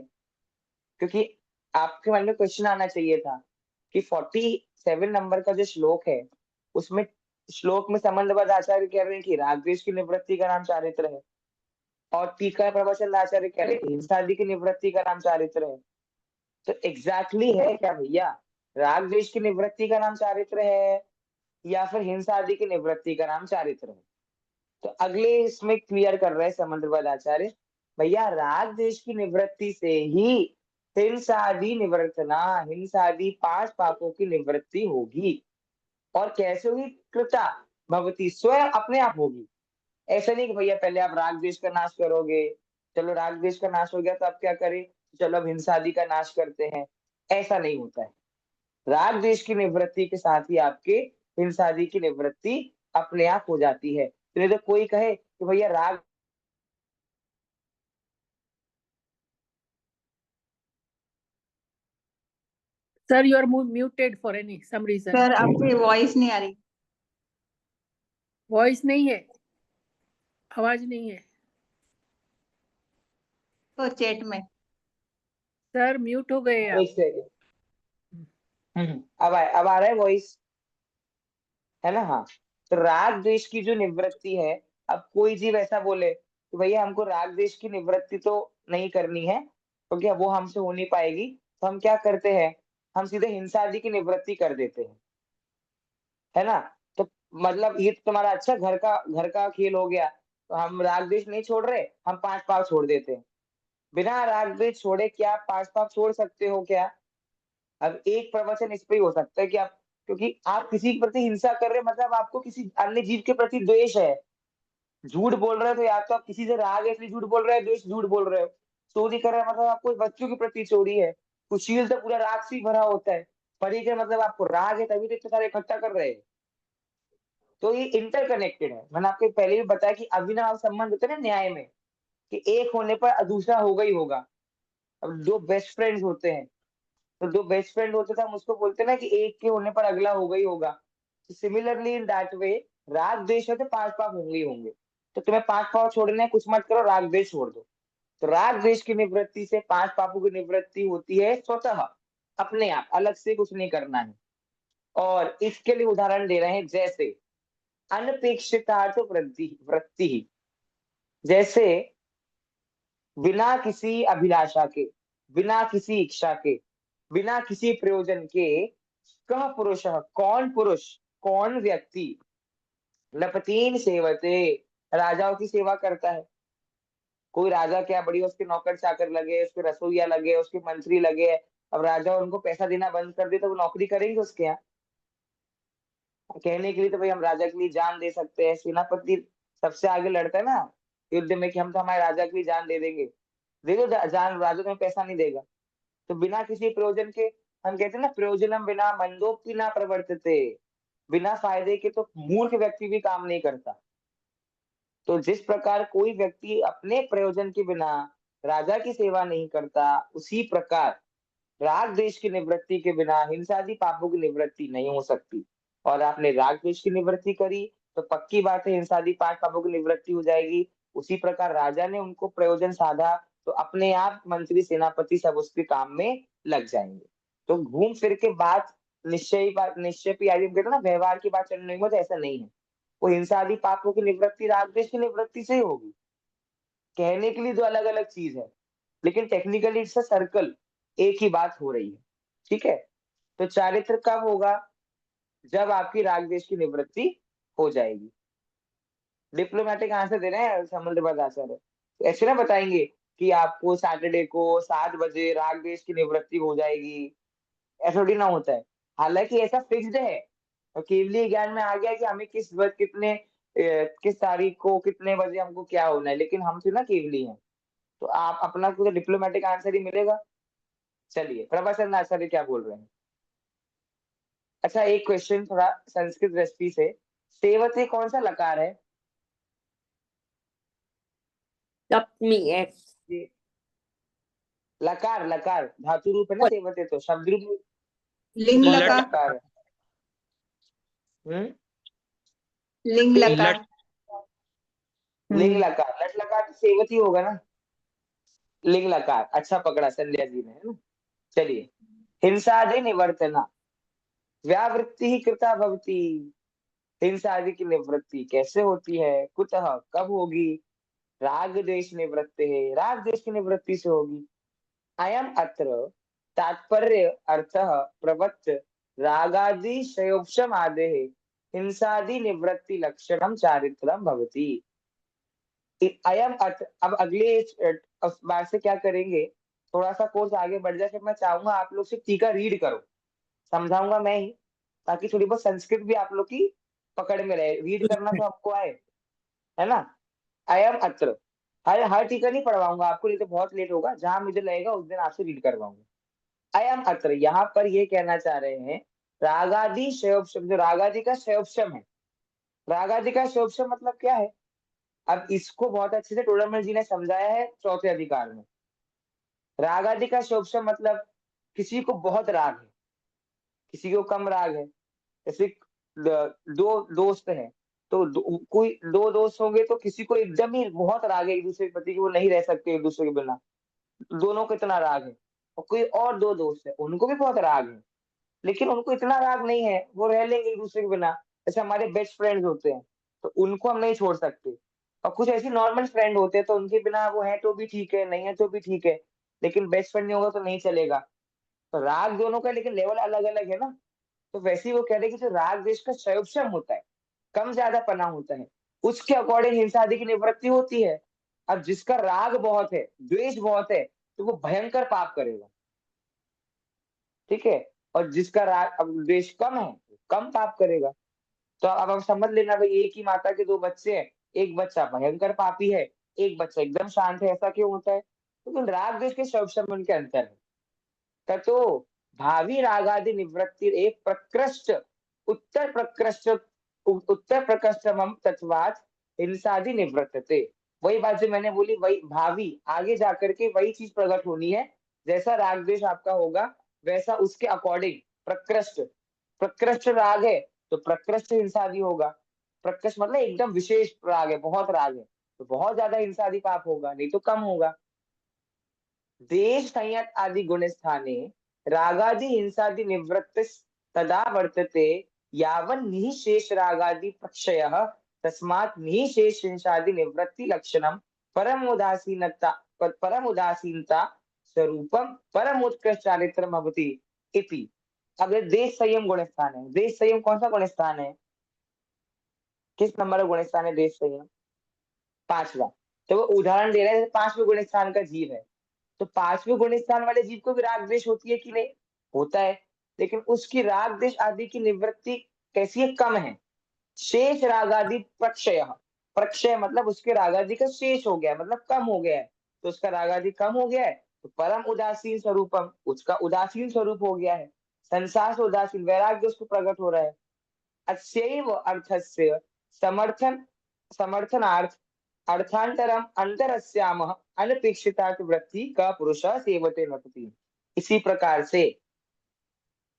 क्योंकि आपके मन में क्वेश्चन आना चाहिए था कि 47 नंबर का जो श्लोक है, उसमें श्लोक में संबंधबद्ध आचार्य कह रहे हैं कि राग द्वेष की निवृत्ति का नाम चारित्र है, और टीका प्रवचन आचार्य कह रहे हैं हिंसा आदि की निवृत्ति का नाम चारित्र है। तो एग्जैक्टली है क्या भैया? राग द्वेष की निवृत्ति का नाम चारित्र है, या फिर हिंसा आदि की निवृत्ति का नाम चारित्र है? तो अगले इसमें क्लियर कर रहे हैं समंदरवाद आचार्य, भैया राग द्वेष की निवृत्ति से ही हिंसादि निवर्तना, हिंसादि 5 पापों की निवृत्ति होगी। और कैसे होगी? कृता भवती, स्वयं अपने आप होगी। ऐसा नहीं कि भैया पहले आप राग द्वेष का नाश करोगे, चलो राग द्वेष का नाश हो गया तो आप क्या करें, चलो अब हिंसादि का नाश करते हैं। ऐसा नहीं होता है। राग द्वेष की निवृत्ति के साथ ही आपके हिंसादि की निवृत्ति अपने आप हो जाती है। तो नहीं तो कोई कहे कि भैया राग, Sir, you are muted for some reason. Sir आपकी वॉइस नहीं आ रही। वॉइस नहीं है, आवाज नहीं है तो चैट में सर, म्यूट हो गए आप। एक सेकंड, अब आ रहा है वॉइस, है ना? हाँ। तो राग द्वेष की जो निवृत्ति है, अब कोई जीव ऐसा बोले कि भैया हमको राग द्वेष की निवृत्ति तो नहीं करनी है, क्योंकि तो वो हमसे हो नहीं पाएगी, तो हम क्या करते हैं, हम सीधे हिंसा आदि की निवृत्ति कर देते हैं, है ना? तो मतलब ये तो तुम्हारा अच्छा घर का खेल हो गया। तो हम राग द्वेष नहीं छोड़ रहे, हम 5 पाव छोड़ देते हैं। बिना राग द्वेष छोड़े क्या आप 5 पाप छोड़ सकते हो क्या? अब एक प्रवचन इस पे ही हो सकता है कि आप, क्योंकि आप किसी के प्रति हिंसा कर रहे हैं मतलब आपको किसी अन्य जीव के प्रति द्वेष है। झूठ बोल रहे हो तो या तो आप किसी से राग है इसलिए झूठ बोल रहे हो, द्वेष झूठ बोल रहे हो। चोरी कर रहे हो मतलब आपको बच्चों के प्रति चोरी है। कुशील तो पूरा राग से ही भरा होता है। परी का मतलब आपको राग है तभी तो इतने सारे इकट्ठा कर रहे हैं। तो ये इंटरकनेक्टेड है। मैंने आपको पहले भी बताया कि अविनाभाव संबंध होते हैं ना न्याय में, कि एक होने पर दूसरा होगा ही होगा। अब दो बेस्ट फ्रेंड्स होते हैं, तो दो बेस्ट फ्रेंड होते थे हम उसको बोलते हैं ना कि एक के होने पर अगला होगा ही होगा। सिमिलरली इन दैट वे राग द्वेष होते 5 पाप होंगे ही होंगे। तो तुम्हें 5 पाप छोड़ने हैं, कुछ मत करो, राग द्वेष छोड़ दो। तो राग द्वेष की निवृत्ति से 5 पापों की निवृत्ति होती है स्वतः, अपने आप, अलग से कुछ नहीं करना है। और इसके लिए उदाहरण दे रहे हैं, जैसे अनपेक्षितार्थ वृद्धि वृत्ति ही, जैसे बिना किसी अभिलाषा के, बिना किसी इच्छा के, बिना किसी प्रयोजन के, कह पुरुष, कौन पुरुष, कौन व्यक्ति, नपतीन सेवते, राजाओं की सेवा करता है। कोई राजा क्या बढ़िया उसके नौकर चाकर लगे, उसके रसोईया लगे, उसके मंत्री लगे। अब राजा उनको पैसा देना बंद कर दे तो वो नौकरी करेंगे उसके यहाँ? कहने के लिए तो भाई हम राजा के लिए जान दे सकते हैं। सेनापति सबसे आगे लड़ता है ना युद्ध में कि हम तो हमारे राजा के लिए जान दे देंगे। दे दो जान, राजा तुम्हें पैसा नहीं देगा। तो बिना किसी प्रयोजन के, हम कहते हैं ना प्रयोजनम बिना मंदोपि ना प्रवर्तते, बिना फायदे के तो मूर्ख व्यक्ति भी काम नहीं करता। तो जिस प्रकार कोई व्यक्ति अपने प्रयोजन के बिना राजा की सेवा नहीं करता, उसी प्रकार राग द्वेष की निवृत्ति के बिना हिंसादि पापों की निवृत्ति नहीं हो सकती। और आपने राग द्वेष की निवृत्ति करी तो पक्की बात है हिंसादि 5 पापों की निवृत्ति हो जाएगी। उसी प्रकार राजा ने उनको प्रयोजन साधा तो अपने आप मंत्री सेनापति सब उसके काम में लग जाएंगे। तो घूम फिर के बात निश्चय पे आदि कहते हैं ना, व्यवहार की बात चलने में तो ऐसा नहीं है। वो हिंसा आदि पापों की निवृत्ति राग द्वेष की निवृत्ति से ही होगी। कहने के लिए दो अलग अलग चीज है, लेकिन टेक्निकली इट्स अ सर्कल, एक ही बात हो रही है। ठीक है। तो चारित्र कब होगा? जब आपकी राग द्वेष की निवृत्ति हो जाएगी। डिप्लोमेटिक आंसर दे रहे हैं समुद्रपाद आचार्य। तो ऐसे ना बताएंगे कि आपको सैटरडे को 7 बजे राग द्वेष की निवृत्ति हो जाएगी, ऐसा थोड़ी ना होता है। हालांकि ऐसा फिक्स्ड है, और केवलीय ज्ञान में आ गया कि हमें किस तारीख को कितने बजे हमको क्या होना है, लेकिन हम तो ना केवली हैं। तो आप अपना पूरा डिप्लोमेटिक आंसर ही मिलेगा। चलिए प्रभाचंद्र आचार्य क्या बोल रहे हैं। अच्छा एक क्वेश्चन थोड़ा संस्कृत दृष्टि से, सेवते कौन सा लकार है? सप्तमी एक। ये लकार, लकार धातु रूप है ना सेवते, तो शब्द रूप लिंग कौन सा लकार, लकार है? लिंग लकार, लट लिंग लकार, लट लकार तो सेवती होगा ना। लिंग लकार, अच्छा पकड़ा संध्या जी ने, है ना। चलिए, हिंसादि निवर्तना व्यावृत्ति ही कृता भवती। हिंसा आदि की निवृत्ति कैसे होती है? कुतः कब होगी? राग द्वेष निवृत्ति है, राग द्वेष की निवृत्ति से होगी। अयम अत्र तात्पर्य अर्थ प्रवृत्त रागादि शयोपशम आदे हिंसादि निवृत्ति लक्षणम चारित्रम भवति। अयम अत्र, अब अगले बार से क्या करेंगे, थोड़ा सा कोर्स आगे बढ़ जाए, फिर मैं चाहूंगा आप लोग से टीका रीड करो, समझाऊंगा मैं ही, ताकि थोड़ी बहुत संस्कृत भी आप लोग की पकड़ में रहे। रीड करना तो आपको आए, है ना। अयम अत्र, हर टीका नहीं पढ़वाऊंगा आपको, नहीं तो बहुत लेट होगा। जहां मुझे लगेगा उस दिन आपसे रीड करवाऊंगा। अयम अत्र, यहाँ पर ये कहना चाह रहे हैं रागादि शयोपशम, जो रागादि का शयोपशम है। रागादि का शयोपशम मतलब क्या है? अब इसको बहुत अच्छे से टोडरमल जी ने समझाया है चौथे अधिकार में। रागादि का शयोपशम मतलब किसी को बहुत राग है, किसी को कम राग है। जैसे दो दोस्त हैं, तो कोई दो दोस्त होंगे तो किसी को एकदम ही बहुत राग है एक दूसरे के प्रति कि वो नहीं रह सकते एक दूसरे के बिना, दोनों को इतना राग है। और कोई और दो दोस्त है, उनको भी बहुत राग है, लेकिन उनको इतना राग नहीं है, वो रह लेंगे एक दूसरे के बिना। जैसे हमारे बेस्ट फ्रेंड्स होते हैं, तो उनको हम नहीं छोड़ सकते। और कुछ ऐसी नॉर्मल फ्रेंड होते हैं, तो उनके बिना वो है तो भी ठीक है, नहीं है तो भी ठीक है, लेकिन बेस्ट फ्रेंड नहीं होगा तो नहीं चलेगा। तो राग दोनों का लेकिन लेवल अलग अलग है ना। तो वैसे ही वो कह रहे हैं कि जो राग द्वेष का क्षयोपशम होता है, कम ज्यादा पना होता है, उसके अकॉर्डिंग हिंसा आदि की निवृत्ति होती है। अब जिसका राग बहुत है, द्वेष बहुत है, तो वो भयंकर पाप करेगा, ठीक है। और जिसका राग अब द्वेष कम है, कम पाप करेगा। तो अब हम समझ लेना भाई, एक ही माता के दो बच्चे हैं, एक बच्चा भयंकर पापी है, एक बच्चा एकदम शांत है। ऐसा क्यों होता है? क्योंकि तो राग द्वेष के शब्द में उनके अंतर है। ततो भावी रागादि निवृत्ति एक प्रकृष्ट उत्तर प्रकृष्ट उत्तर प्रकृष्टम तत्वात् हिंसादि निवृत्तते। वही बात जो मैंने बोली, वही भावी आगे जाकर के वही चीज प्रकट होनी है। जैसा राग द्वेष आपका होगा वैसा उसके अकॉर्डिंग प्रकृष्ट, प्रकृष्ट राग है तो प्रकृष्ट हिंसादि होगा। प्रकृष्ट मतलब एकदम विशेष राग है, बहुत राग है, तो बहुत ज्यादा हिंसादि पाप होगा, नहीं तो कम होगा। देश संयत आदि गुण स्थाने रागादि हिंसादि निवृत्त तदा वर्तते यावन् निःशेष रागादि प्रक्षयः तस्मात् निःशेष हिंसादि निवृत्ति लक्षणम परम उदासीनता स्वरूपम परम उत्कृष्ट चारित्रम भवति इति। अगर देश संयम गुण स्थान है, देश संयम कौन सा गुण स्थान है? किस नंबर का गुण स्थान है देश संयम? पांचवा। तो वो उदाहरण दे रहे हैं, पांचवें गुण स्थान का जीव है, तो पांचवें गुण स्थान वाले जीव को भी राग द्वेष होती है कि नहीं? होता है, लेकिन उसकी राग द्वेष आदि की निवृत्ति कैसी है? कम है। शेष रागादि प्रक्षय, प्रक्षय मतलब उसके रागादि का शेष हो गया, मतलब कम हो गया है। तो उसका रागादि कम हो गया है, तो परम उदासीन स्वरूपम, उसका उदासीन स्वरूप हो गया है। संसार से उदासीन वैराग्य उसको प्रकट हो रहा है। अस्यैव अर्थस्य समर्थन समर्थनार्थ अर्थांतरम अंतरस्यामः अनपेक्षितार्थ वृत्ति का पुरुष सेवते नपति। इसी प्रकार से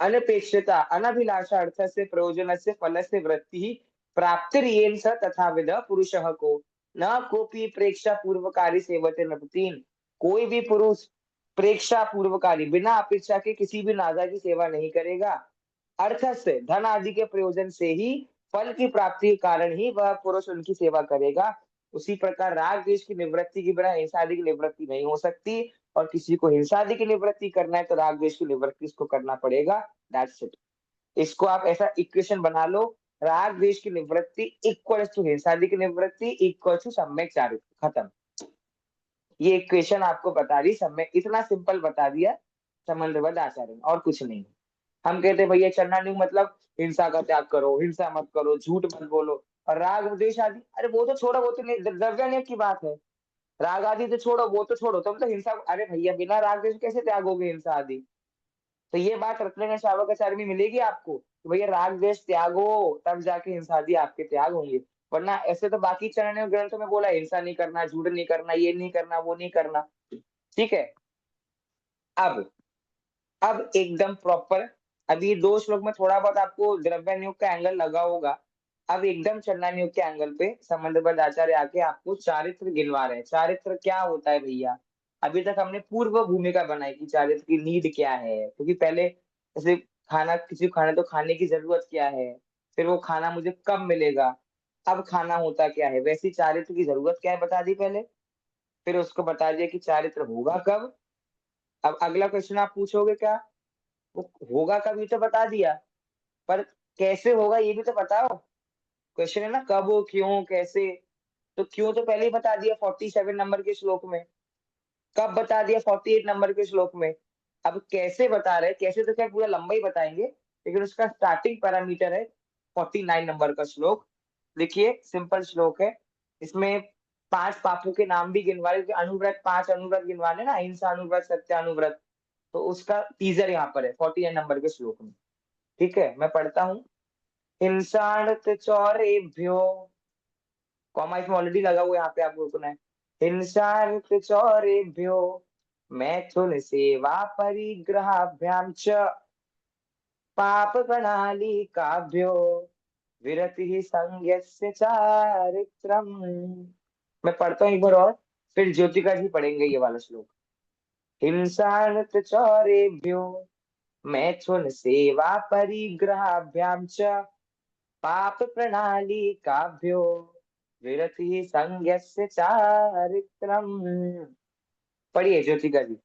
अनपेक्षिता अनभिलाषा अर्थ से प्रयोजन से फल से वृत्ति ही प्राप्तिरियेन स तथाविध पुरुषः को न कोपी प्रेक्षा पूर्वकारी सेवते नपतीन। कोई भी पुरुष प्रेक्षा पूर्वकारी बिना अपेक्षा के किसी भी नाजा की सेवा नहीं करेगा। अर्थ से धन आदि के प्रयोजन से ही फल की प्राप्ति के कारण ही वह पुरुष उनकी सेवा करेगा। उसी प्रकार राग द्वेष की निवृत्ति के बिना हिंसा आदि की निवृत्ति नहीं हो सकती, और किसी को हिंसा आदि की निवृत्ति करना है तो राग द्वेष की निवृत्ति इसको करना पड़ेगा। That's it. इसको आप ऐसा इक्वेशन बना लो, राग द्वेष की निवृत्ति इक्वल टू हिंसा आदि की निवृत्ति इक्वल टू सम्यक चारित्र, खत्म। ये इक्वेशन आपको बता रही, सम्यक इतना सिंपल बता दिया संबंधबद्ध आचार्य ने, और कुछ नहीं। हम कहते भैया चलना नहीं मतलब हिंसा का त्याग करो, हिंसा मत करो, झूठ मत बोलो, और राग द्वेष आदि, अरे वो तो छोड़ो, वो तो द्रव्य की बात है। राग आदि तो छोड़ो, वो तो छोड़ो, तुम तो हिंसा, अरे भैया बिना राग द्वेष कैसे त्यागोगे हिंसा आदि? तो ये बात रत्न श्रावकाचार्य में मिलेगी आपको कि भैया राग द्वेष त्यागो, तब जाके हिंसा आदि आपके त्याग होंगे। वरना ऐसे तो बाकी चरण ग्रंथों में बोला हिंसा नहीं करना, झूठ नहीं करना, ये नहीं करना, वो नहीं करना, ठीक है। अब एकदम प्रॉपर, अभी दो श्लोक में थोड़ा बहुत आपको द्रव्य नियोग का एंगल लगा होगा। अब एकदम चलना नियोग के एंगल पे संबंधबद्ध आचार्य आके आपको चारित्र गिनवा रहे हैं। चारित्र क्या होता है भैया? अभी तक हमने पूर्व भूमिका बनाई कि चारित्र की नीड क्या है, क्योंकि पहले जैसे खाना, किसी को खाना तो खाने की जरूरत क्या है, फिर वो खाना मुझे कब मिलेगा, अब खाना होता क्या है, वैसी चारित्र की जरूरत क्या है बता दी पहले। फिर उसको बता दिया कि चारित्र होगा कब। अब अगला क्वेश्चन आप पूछोगे क्या, वो होगा कभी तो बता दिया, पर कैसे होगा ये भी तो बताओ। क्वेश्चन है ना कब, क्यों, कैसे। तो क्यों तो पहले ही बता दिया 47 नंबर के श्लोक में, कब बता दिया 48 नंबर के श्लोक में। अब कैसे बता रहे, कैसे तो क्या पूरा लंबा ही बताएंगे, लेकिन उसका स्टार्टिंग पैरामीटर है 49 नंबर का श्लोक। देखिए सिंपल श्लोक है, इसमें 5 पापों के नाम भी गिनवाए, अनुव्रत 5 अनुव्रत गिनवाने ना, अहिंसा अनुव्रत, सत्यानुव्रत, तो उसका टीजर यहाँ पर है 49 नंबर के श्लोक में। ठीक है, मैं पढ़ता हूँ। हिंसाणत चौरेभ्यो, कॉमा इसमें ऑलरेडी लगा हुआ है, यहाँ पे आपको रुकना है। हिंसाणत चौरेभ्यो मैथुन सेवा परिग्रहाभ्याम च पाप प्रणाली काभ्यो विरति संज्ञस्य चारित्रम। मैं पढ़ता हूँ एक बार और, फिर ज्योतिका जी पढ़ेंगे ये वाला श्लोक। हिंसाणत चौरेभ्यो मैथुन सेवा परिग्रहाभ्याम च पाप प्रणाली काभ्यो विरति संज्ञस्य चारित्रम। पढ़िए ज्योतिका जी,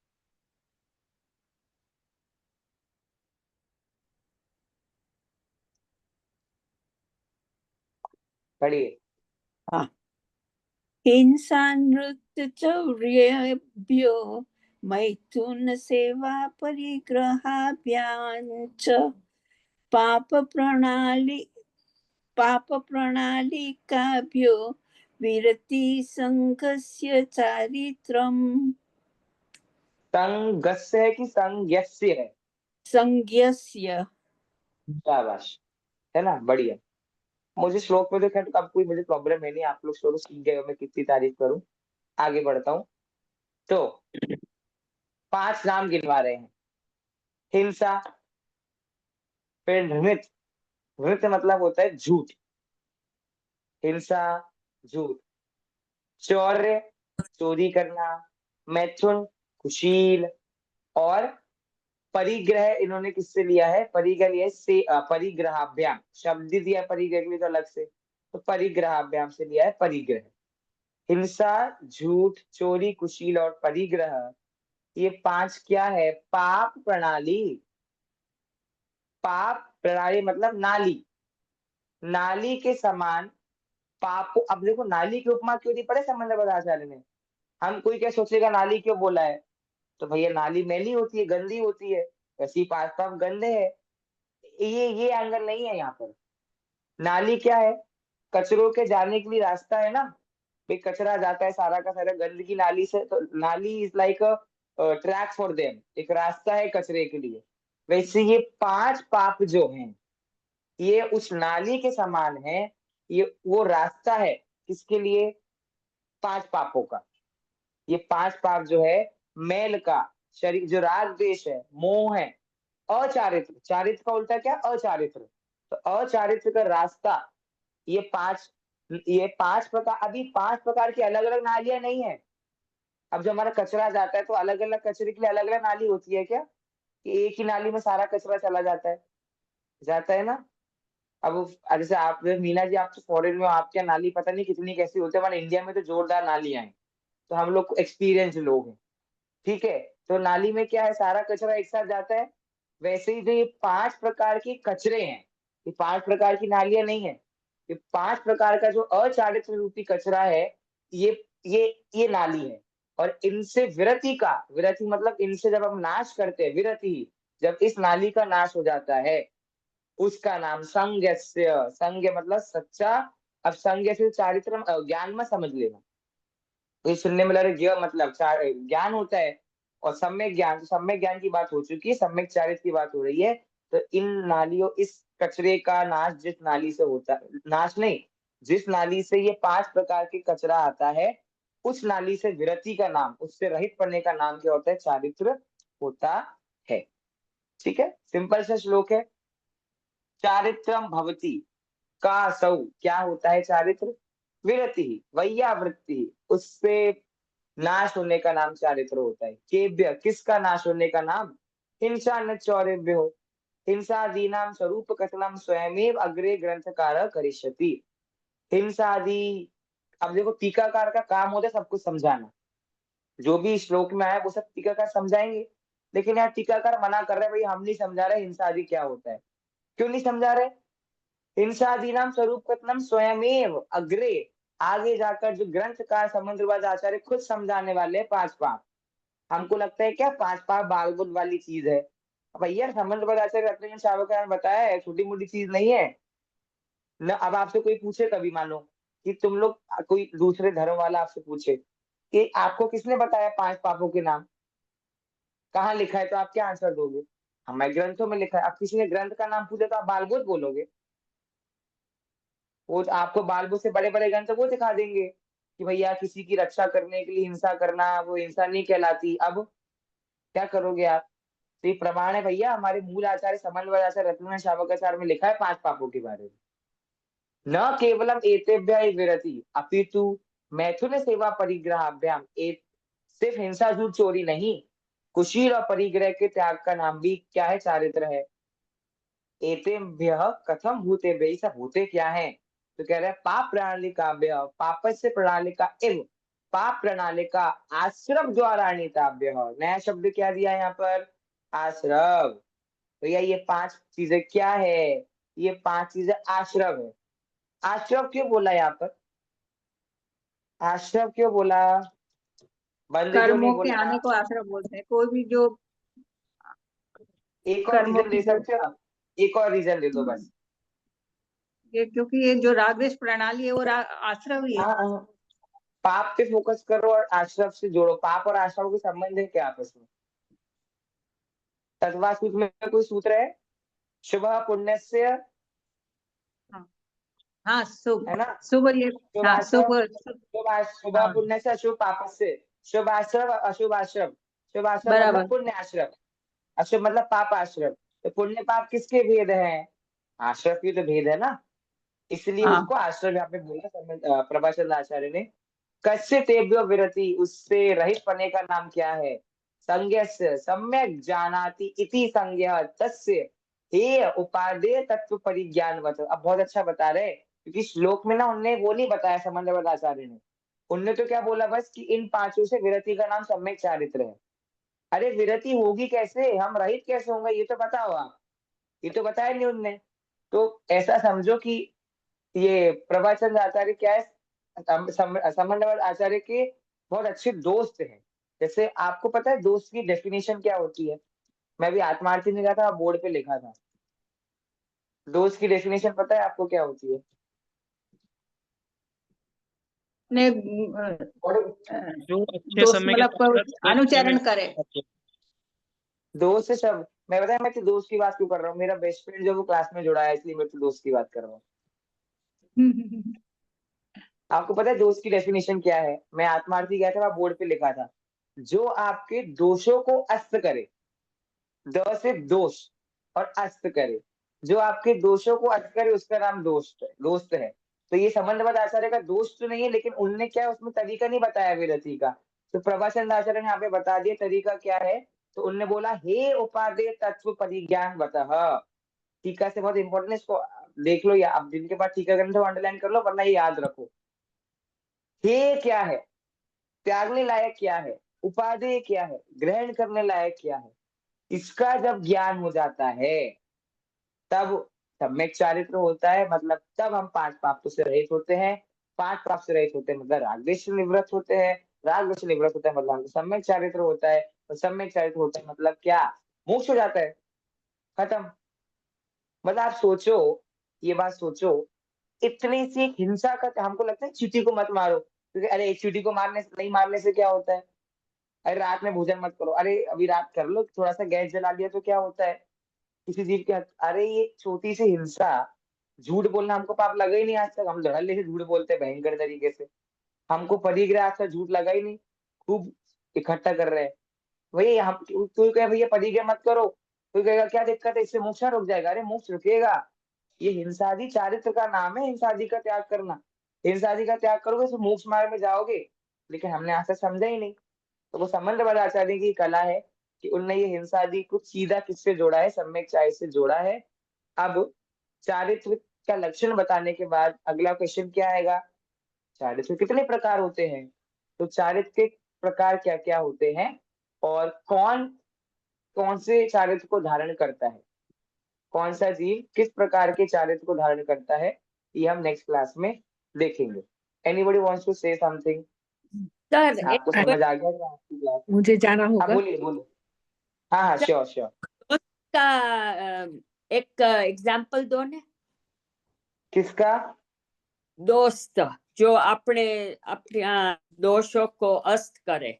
पढ़िए। हाँ। हिंसा नृत्य चौर्येभ्यो मैथुन सेवा परिग्रहाभ्यां च पाप प्रणालिकाभ्यो विरति संघस्य चारित्रम्। संगस्य है कि संज्ञस्य है? संज्ञस्य। शाबाश, है ना, बढ़िया। मुझे श्लोक में तो खैर अब कोई मुझे प्रॉब्लम है नहीं, आप लोग श्लोक सीख गए हो, मैं कितनी तारीफ करूं। आगे बढ़ता हूँ। तो 5 नाम गिनवा रहे हैं। हिंसा, फिर नृत्य, नृत्य मतलब होता है झूठ, हिंसा झूठ, चौर्य चोरी करना, मैथुन कुशील, और परिग्रह इन्होंने किससे लिया है? परिग्रह लिया है से परिग्रहाभ्याम, शब्द दिया है परिग्रह के लिए तो अलग से, तो परिग्रहाभ्याम से लिया है परिग्रह। हिंसा, झूठ, चोरी, कुशील और परिग्रह, ये 5 क्या है? पाप प्रणाली। पाप प्रणाली मतलब नाली, नाली के समान पाप को। अब देखो नाली की उपमा क्यों दी पड़े समंदर आचार्य ने? हम कोई क्या सोचेगा नाली क्यों बोला है, तो भैया नाली मैली होती है, गंदी होती है, वैसे ही 5 पाप गंदे है। ये एंगल नहीं है यहाँ पर। नाली क्या है? कचरों के जाने के लिए रास्ता है ना, भाई कचरा जाता है सारा का सारा गंदगी नाली से, तो नाली is like a track for them, एक रास्ता है कचरे के लिए। वैसे ये 5 पाप जो हैं, ये उस नाली के समान है, ये वो रास्ता है किसके लिए? 5 पापों का। ये 5 पाप जो है, मैल का, शरीर जो राग द्वेष है, मोह है, अचारित्र, चारित्र का उल्टा क्या? अचारित्र, तो अचारित्र का रास्ता, ये 5, ये 5 प्रकार। अभी 5 प्रकार की अलग अलग नालियां नहीं है। अब जो हमारा कचरा जाता है तो अलग अलग कचरे के लिए अलग अलग नाली होती है क्या, कि एक ही नाली में सारा कचरा चला जाता है? जाता है ना। अब जैसे आप मीना जी, आप तो फॉरेन में हो, आपके यहाँ नाली पता नहीं कितनी कैसी होती है, हमारे इंडिया में तो जोरदार नालियां हैं, तो हम लोग एक्सपीरियंस लोग हैं, ठीक है। तो नाली में क्या है, सारा कचरा एक साथ जाता है। वैसे ही जो ये 5 प्रकार के कचरे हैं, ये 5 प्रकार की नालियां नहीं है, ये 5 प्रकार का जो अचारित्र रूपी कचरा है, ये ये नाली है। और इनसे विरति का, विरति मतलब इनसे जब हम नाश करते हैं, विरति, जब इस नाली का नाश हो जाता है, उसका नाम संज्ञस्य, संज्ञ मतलब सच्चा। अब संज्ञ से चारित्र ज्ञान में समझ लेना, तो ये सुनने में लग रहा है ज्ञ मतलब ज्ञान होता है, और सम्यक ज्ञान, तो सम्यक ज्ञान की बात हो चुकी है, सम्यक चारित्र की बात हो रही है। तो इन नालियों, इस कचरे का नाश जिस नाली से होता है, नाश नहीं, जिस नाली से ये 5 प्रकार के कचरा आता है, उस नाली से विरति का नाम, उससे रहित पड़ने का नाम क्या होता है? चारित्र होता है। ठीक है, सिंपल सा श्लोक है। चारित्रम भवति का सौ, क्या होता है चारित्र? विरति, वैयावृत्ति, उससे नाश होने का नाम चारित्र होता है। केभ्य, किसका नाश होने का नाम? हिंसा न चौरेभ्यो, हिंसादीनाम स्वरूप कथनम स्वयमेव अग्रे ग्रंथकार करिष्यति। हिंसादि, अब देखो टीकाकार का काम होता है सब कुछ समझाना, जो भी श्लोक में आया वो सब टीकाकार समझाएंगे, लेकिन यहाँ टीकाकार मना कर रहे हैं, भाई हम नहीं समझा रहे हिंसा आदि क्या होता है। क्यों नहीं समझा रहे? हिंसादीनाम स्वरूप कथनम स्वयमेव अग्रे, आगे जाकर जो ग्रंथकार समुद्रवाद आचार्य खुद समझाने वाले हैं 5 पाप। हमको लगता है क्या 5 पाप बाल बुद्ध वाली चीज है? भैया समुद्रवाद आचार्य रत्न शावकार ने बताया है, छोटी मोटी चीज नहीं है न। अब आपसे कोई पूछे कभी, मानो कि तुम लोग, कोई दूसरे धर्म वाला आपसे पूछे कि आपको किसने बताया 5 पापों के नाम, कहाँ लिखा है, तो आप क्या आंसर दोगे? हमारे ग्रंथों में लिखा है। अब किसी ने ग्रंथ का नाम पूछे तो आप बालबुद्ध बोलोगे, वो आपको बालबुद्ध से बड़े बड़े ग्रंथ वो दिखा देंगे कि भैया किसी की रक्षा करने के लिए हिंसा करना वो हिंसा नहीं कहलाती। अब क्या करोगे आप? तो ये प्रमाण है भैया, हमारे मूल आचार्य समन्वय आचार्य रत्न शावकाचार्य में लिखा है 5 पापों के बारे में। न केवलम एतेभ्य विरति अपितु मैथुन सेवा परिग्रहाभ्याम, सिर्फ हिंसा झूठ चोरी नहीं, कुशील और परिग्रह के त्याग का नाम भी क्या है? चारित्र है। एतेभ्य कथम भूतेभ्य, ये सब होते क्या है? तो कह रहे हैं पाप प्रणाली का पाप से प्रणाली का इव, पाप प्रणाली का आश्रव द्वारा अनिताभ्य। नया शब्द क्या दिया यहाँ पर? आश्रव। भैया ये 5 चीजें क्या है? ये 5 चीजें आश्रव है। आश्रव क्यों बोला यहाँ पर? आश्रम क्यों बोला? बंद क्यों नहीं कर्मों के बोला? आने को आश्रम बोलते हैं, कोई भी जो एक और कर्मों रीजन की दे जो सकते हो आप? एक और रीजन दे दो बस। ये क्योंकि ये जो रागद्वेष प्रणाली है वो आश्रम ही है। हाँ हाँ। पाप पे फोकस करो और आश्रम से जोड़ो। पाप और आश्रम के संबंध है क्या आपस में? तत्वा सूत्र में कोई सूत्र है? शुभ पुण्यस्य, हाँ हाँ, शुभ है ना? शुभ ये। शुभ हाँ शुभ आश्रम, शुभ, शुभ हाँ पुण्य से अशुभ पाप से। शुभ आश्रम अशुभ आश्रम। शुभ आश्रम मतलब बराबर। पुण्य आश्रम, अशुभ मतलब पाप आश्रम। तो पुण्य पाप किसके भेद हैं? आश्रम की तो भेद है ना, इसलिए हाँ उसको आश्रम यहाँ पे बोला प्रभाचंद्र आचार्य ने। कस्य तेभ्यो विरति, उससे रहित पने का नाम क्या है? संज्ञस्य सम्यक जानाति इति संज्ञा तस्य हे उपादेय तत्व परिज्ञानवत्। अब बहुत अच्छा बता रहे हैं, क्योंकि श्लोक में ना उनने वो नहीं बताया समन्वय आचार्य ने। उनने तो क्या बोला बस कि इन पांचों से विरति का नाम सम्यक चारित्र है। अरे विरति होगी कैसे, हम रहित कैसे होंगे, ये तो बताओ आप। ये तो बताया नहीं उनने। तो ऐसा समझो कि ये प्रभाचंद्र आचार्य क्या है, समन्वय आचार्य के बहुत अच्छे दोस्त हैं। जैसे आपको पता है दोस्त की डेफिनेशन क्या होती है? मैं भी आत्मार्थी ने लिखा था, बोर्ड पे लिखा था। दोस्त की डेफिनेशन पता है आपको क्या होती है? ने और जो अच्छे दोस्त समय के मतलब साथ साथ बुरे समय में अनुचरण भी करे। साथ दे। दोस्त से शब्द मैं बताया, मैं तो दोस्त की बात क्यों कर रहा हूँ, मेरा बेस्ट फ्रेंड जो वो क्लास में जुड़ा है, इसलिए मैं तो दोस्त की बात कर रहा हूँ। आपको पता है दोस्त की डेफिनेशन क्या है? मैं आत्मार्थी गया था, वहाँ बोर्ड पे लिखा था, जो आपके दोषों को अस्त करे। द से दोष और अस्त करे। जो आपके दोषों को अस्त करे उसका नाम दोस्त है। तो ये संबंधपद आचार्य का दोस्त तो नहीं है, लेकिन उनने क्या उसमें तरीका नहीं बताया विरति का। तो प्रभाचंद आचार्य ने यहाँ पे बता दिया तरीका क्या है। तो उनने बोला हे उपादेय तत्व परिज्ञान बता। टीका से बहुत इंपॉर्टेंट है, इसको देख लो, या आप जिनके पास टीका करना तो अंडरलाइन कर लो, वरना ये याद रखो। हे क्या है, त्यागने लायक क्या है, उपादेय क्या है, ग्रहण करने लायक क्या है, इसका जब ज्ञान हो जाता है तब सम्यक चारित्र होता है। मतलब तब हम पांच पापों से रहित होते हैं। पांच पाप से रहित होते हैं मतलब रागद्वेष से निवृत्त होते हैं। रागद्वेष से निवृत्त होता है मतलब हमको सम्यक चारित्र होता है। और सम्यक चारित्र होता है मतलब क्या? मोक्ष हो जाता है, खत्म। मतलब आप सोचो, ये बात सोचो, इतनी सी हिंसा का हमको लगता है चींटी को मत मारो, क्योंकि अरे एक चींटी को मारने से क्या होता है? अरे रात में भोजन मत करो, अरे अभी रात कर लो, थोड़ा सा गैस जला लिया तो क्या होता है? किसी जीव के अरे ये छोटी सी हिंसा। झूठ बोलना हमको पाप लगा ही नहीं आज तक, हम धड़ल्ले से झूठ बोलते हैं भयंकर तरीके से। हमको परिग्रह आज तक झूठ लगा ही नहीं, खूब इकट्ठा कर रहे हैं। वही हम, तू कहे भैया परिग्रह मत करो, तू कहेगा क्या दिक्कत है, इससे मोक्ष रुक जाएगा। अरे मोक्ष रुकेगा। ये हिंसादी चारित्र का नाम है, हिंसादी का त्याग करना। हिंसादी का त्याग करोगे तो मोक्ष मार्ग में जाओगे, लेकिन हमने आज तक समझा ही नहीं। तो वो संबंध आचार्य की कला है कि उनने ये हिंसादी को सीधा किससे जोड़ा है? सम्यक चारित्र से जोड़ा है। अब चारित्र का लक्षण बताने के बाद अगला क्वेश्चन क्या आएगा? चारित्र कितने प्रकार होते हैं? तो चारित्र के प्रकार क्या क्या होते हैं, और कौन कौन से चारित्र को धारण करता है? कौन सा जीव किस प्रकार के चारित्र को धारण करता है, ये हम नेक्स्ट क्लास में देखेंगे। Anybody wants to say something? Sir आपको अ- समझ आ गया क्या आपकी क्लास? मुझे जाना हाँ होगा। बोलिए बोलिए। हाँ हाँ श्योर श्योर। दोस्त का एक एग्जाम्पल दो ने। किसका? दोस्त जो अपने अपने दोषों को अस्त करे।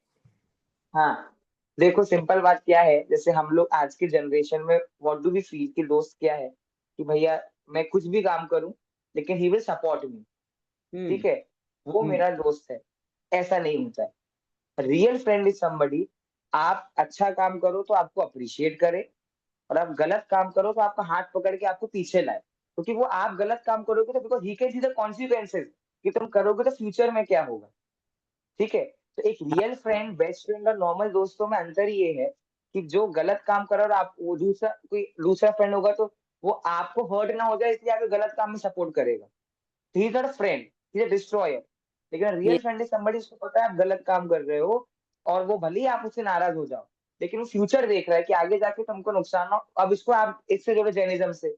हाँ देखो सिंपल बात क्या है, जैसे हम लोग आज की जनरेशन में व्हाट डू वी फील कि दोस्त क्या है, कि भैया मैं कुछ भी काम करूं लेकिन ही विल सपोर्ट मी, हम्म ठीक है, वो हम्म मेरा दोस्त है। ऐसा नहीं होता है। रियल फ्रेंड इज समबडी, आप अच्छा काम करो तो आपको अप्रिशिएट करे, और आप गलत काम करो तो आपका हाथ पकड़ के आपको पीछे लाए। क्योंकि वो आप गलत काम करोगे तो because he can see the consequences कि तुम करोगे तो फ्यूचर में क्या होगा, ठीक है। तो एक रियल फ्रेंड, बेस्ट फ्रेंड और नॉर्मल दोस्तों में अंतर ये है कि जो गलत काम करे और आप वो दूसरा कोई दूसरा फ्रेंड होगा तो वो आपको हर्ट ना हो जाए इसलिए आपके गलत काम में सपोर्ट करेगा। He is not a friend, he is a destroyer. लेकिन रियल ये फ्रेंड इज समबडी जिसको पता है आप गलत काम कर रहे हो, और वो भले ही आप उससे नाराज हो जाओ, लेकिन वो फ्यूचर देख रहा है कि आगे जाके तुमको नुकसान हो। अब इसको आप इससे जोड़ो जैनिज्म से।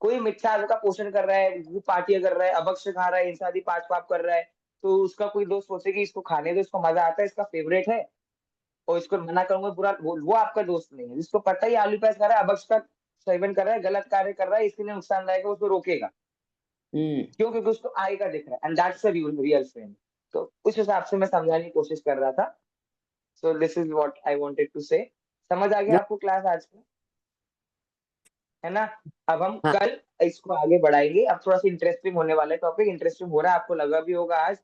कोई मिथ्या का पोषण कर रहा है, वो पार्टियां कर रहा है, अभक्ष खा रहा है, इंसादी पांच पाप कर रहा है, तो उसका कोई दोस्त सोचे कि इसको खाने दो, इसको मजा आता है, इसका फेवरेट है, और इसको मना करूंगा पूरा, वो आपका दोस्त नहीं है। जिसको पता ही आलू प्याज खा रहा है, अबक्स का सेवन कर रहा है, गलत कार्य कर रहा है, इसके लिए नुकसानदायक है, उसको रोकेगा। क्यों? क्योंकि उसको आएगा दिख रहा है, and that's a real friend. तो उस हिसाब से मैं समझाने की कोशिश कर रहा था। So this is what I wanted to say. समझ आ गया आपको क्लास आज की, है ना? अब हम हाँ। कल इसको आगे बढ़ाएंगे। अब थोड़ा सा इंटरेस्टिंग होने वाला है टॉपिक, इंटरेस्टिंग हो रहा है, आपको लगा भी होगा आज।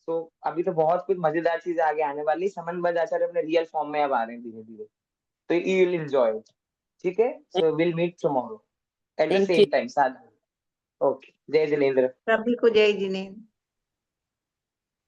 तो अभी तो बहुत कुछ मजेदार चीजें आगे आने वाली। समन आचार्य अपने रियल फॉर्म में अब आ रहे हैं धीरे धीरे, तो यू विल एंजॉय इट। ठीक है, so will meet tomorrow at the Thank same time, 7 बजे। ओके, जय जिनेंद्र। सभी को जय जिनेंद्र।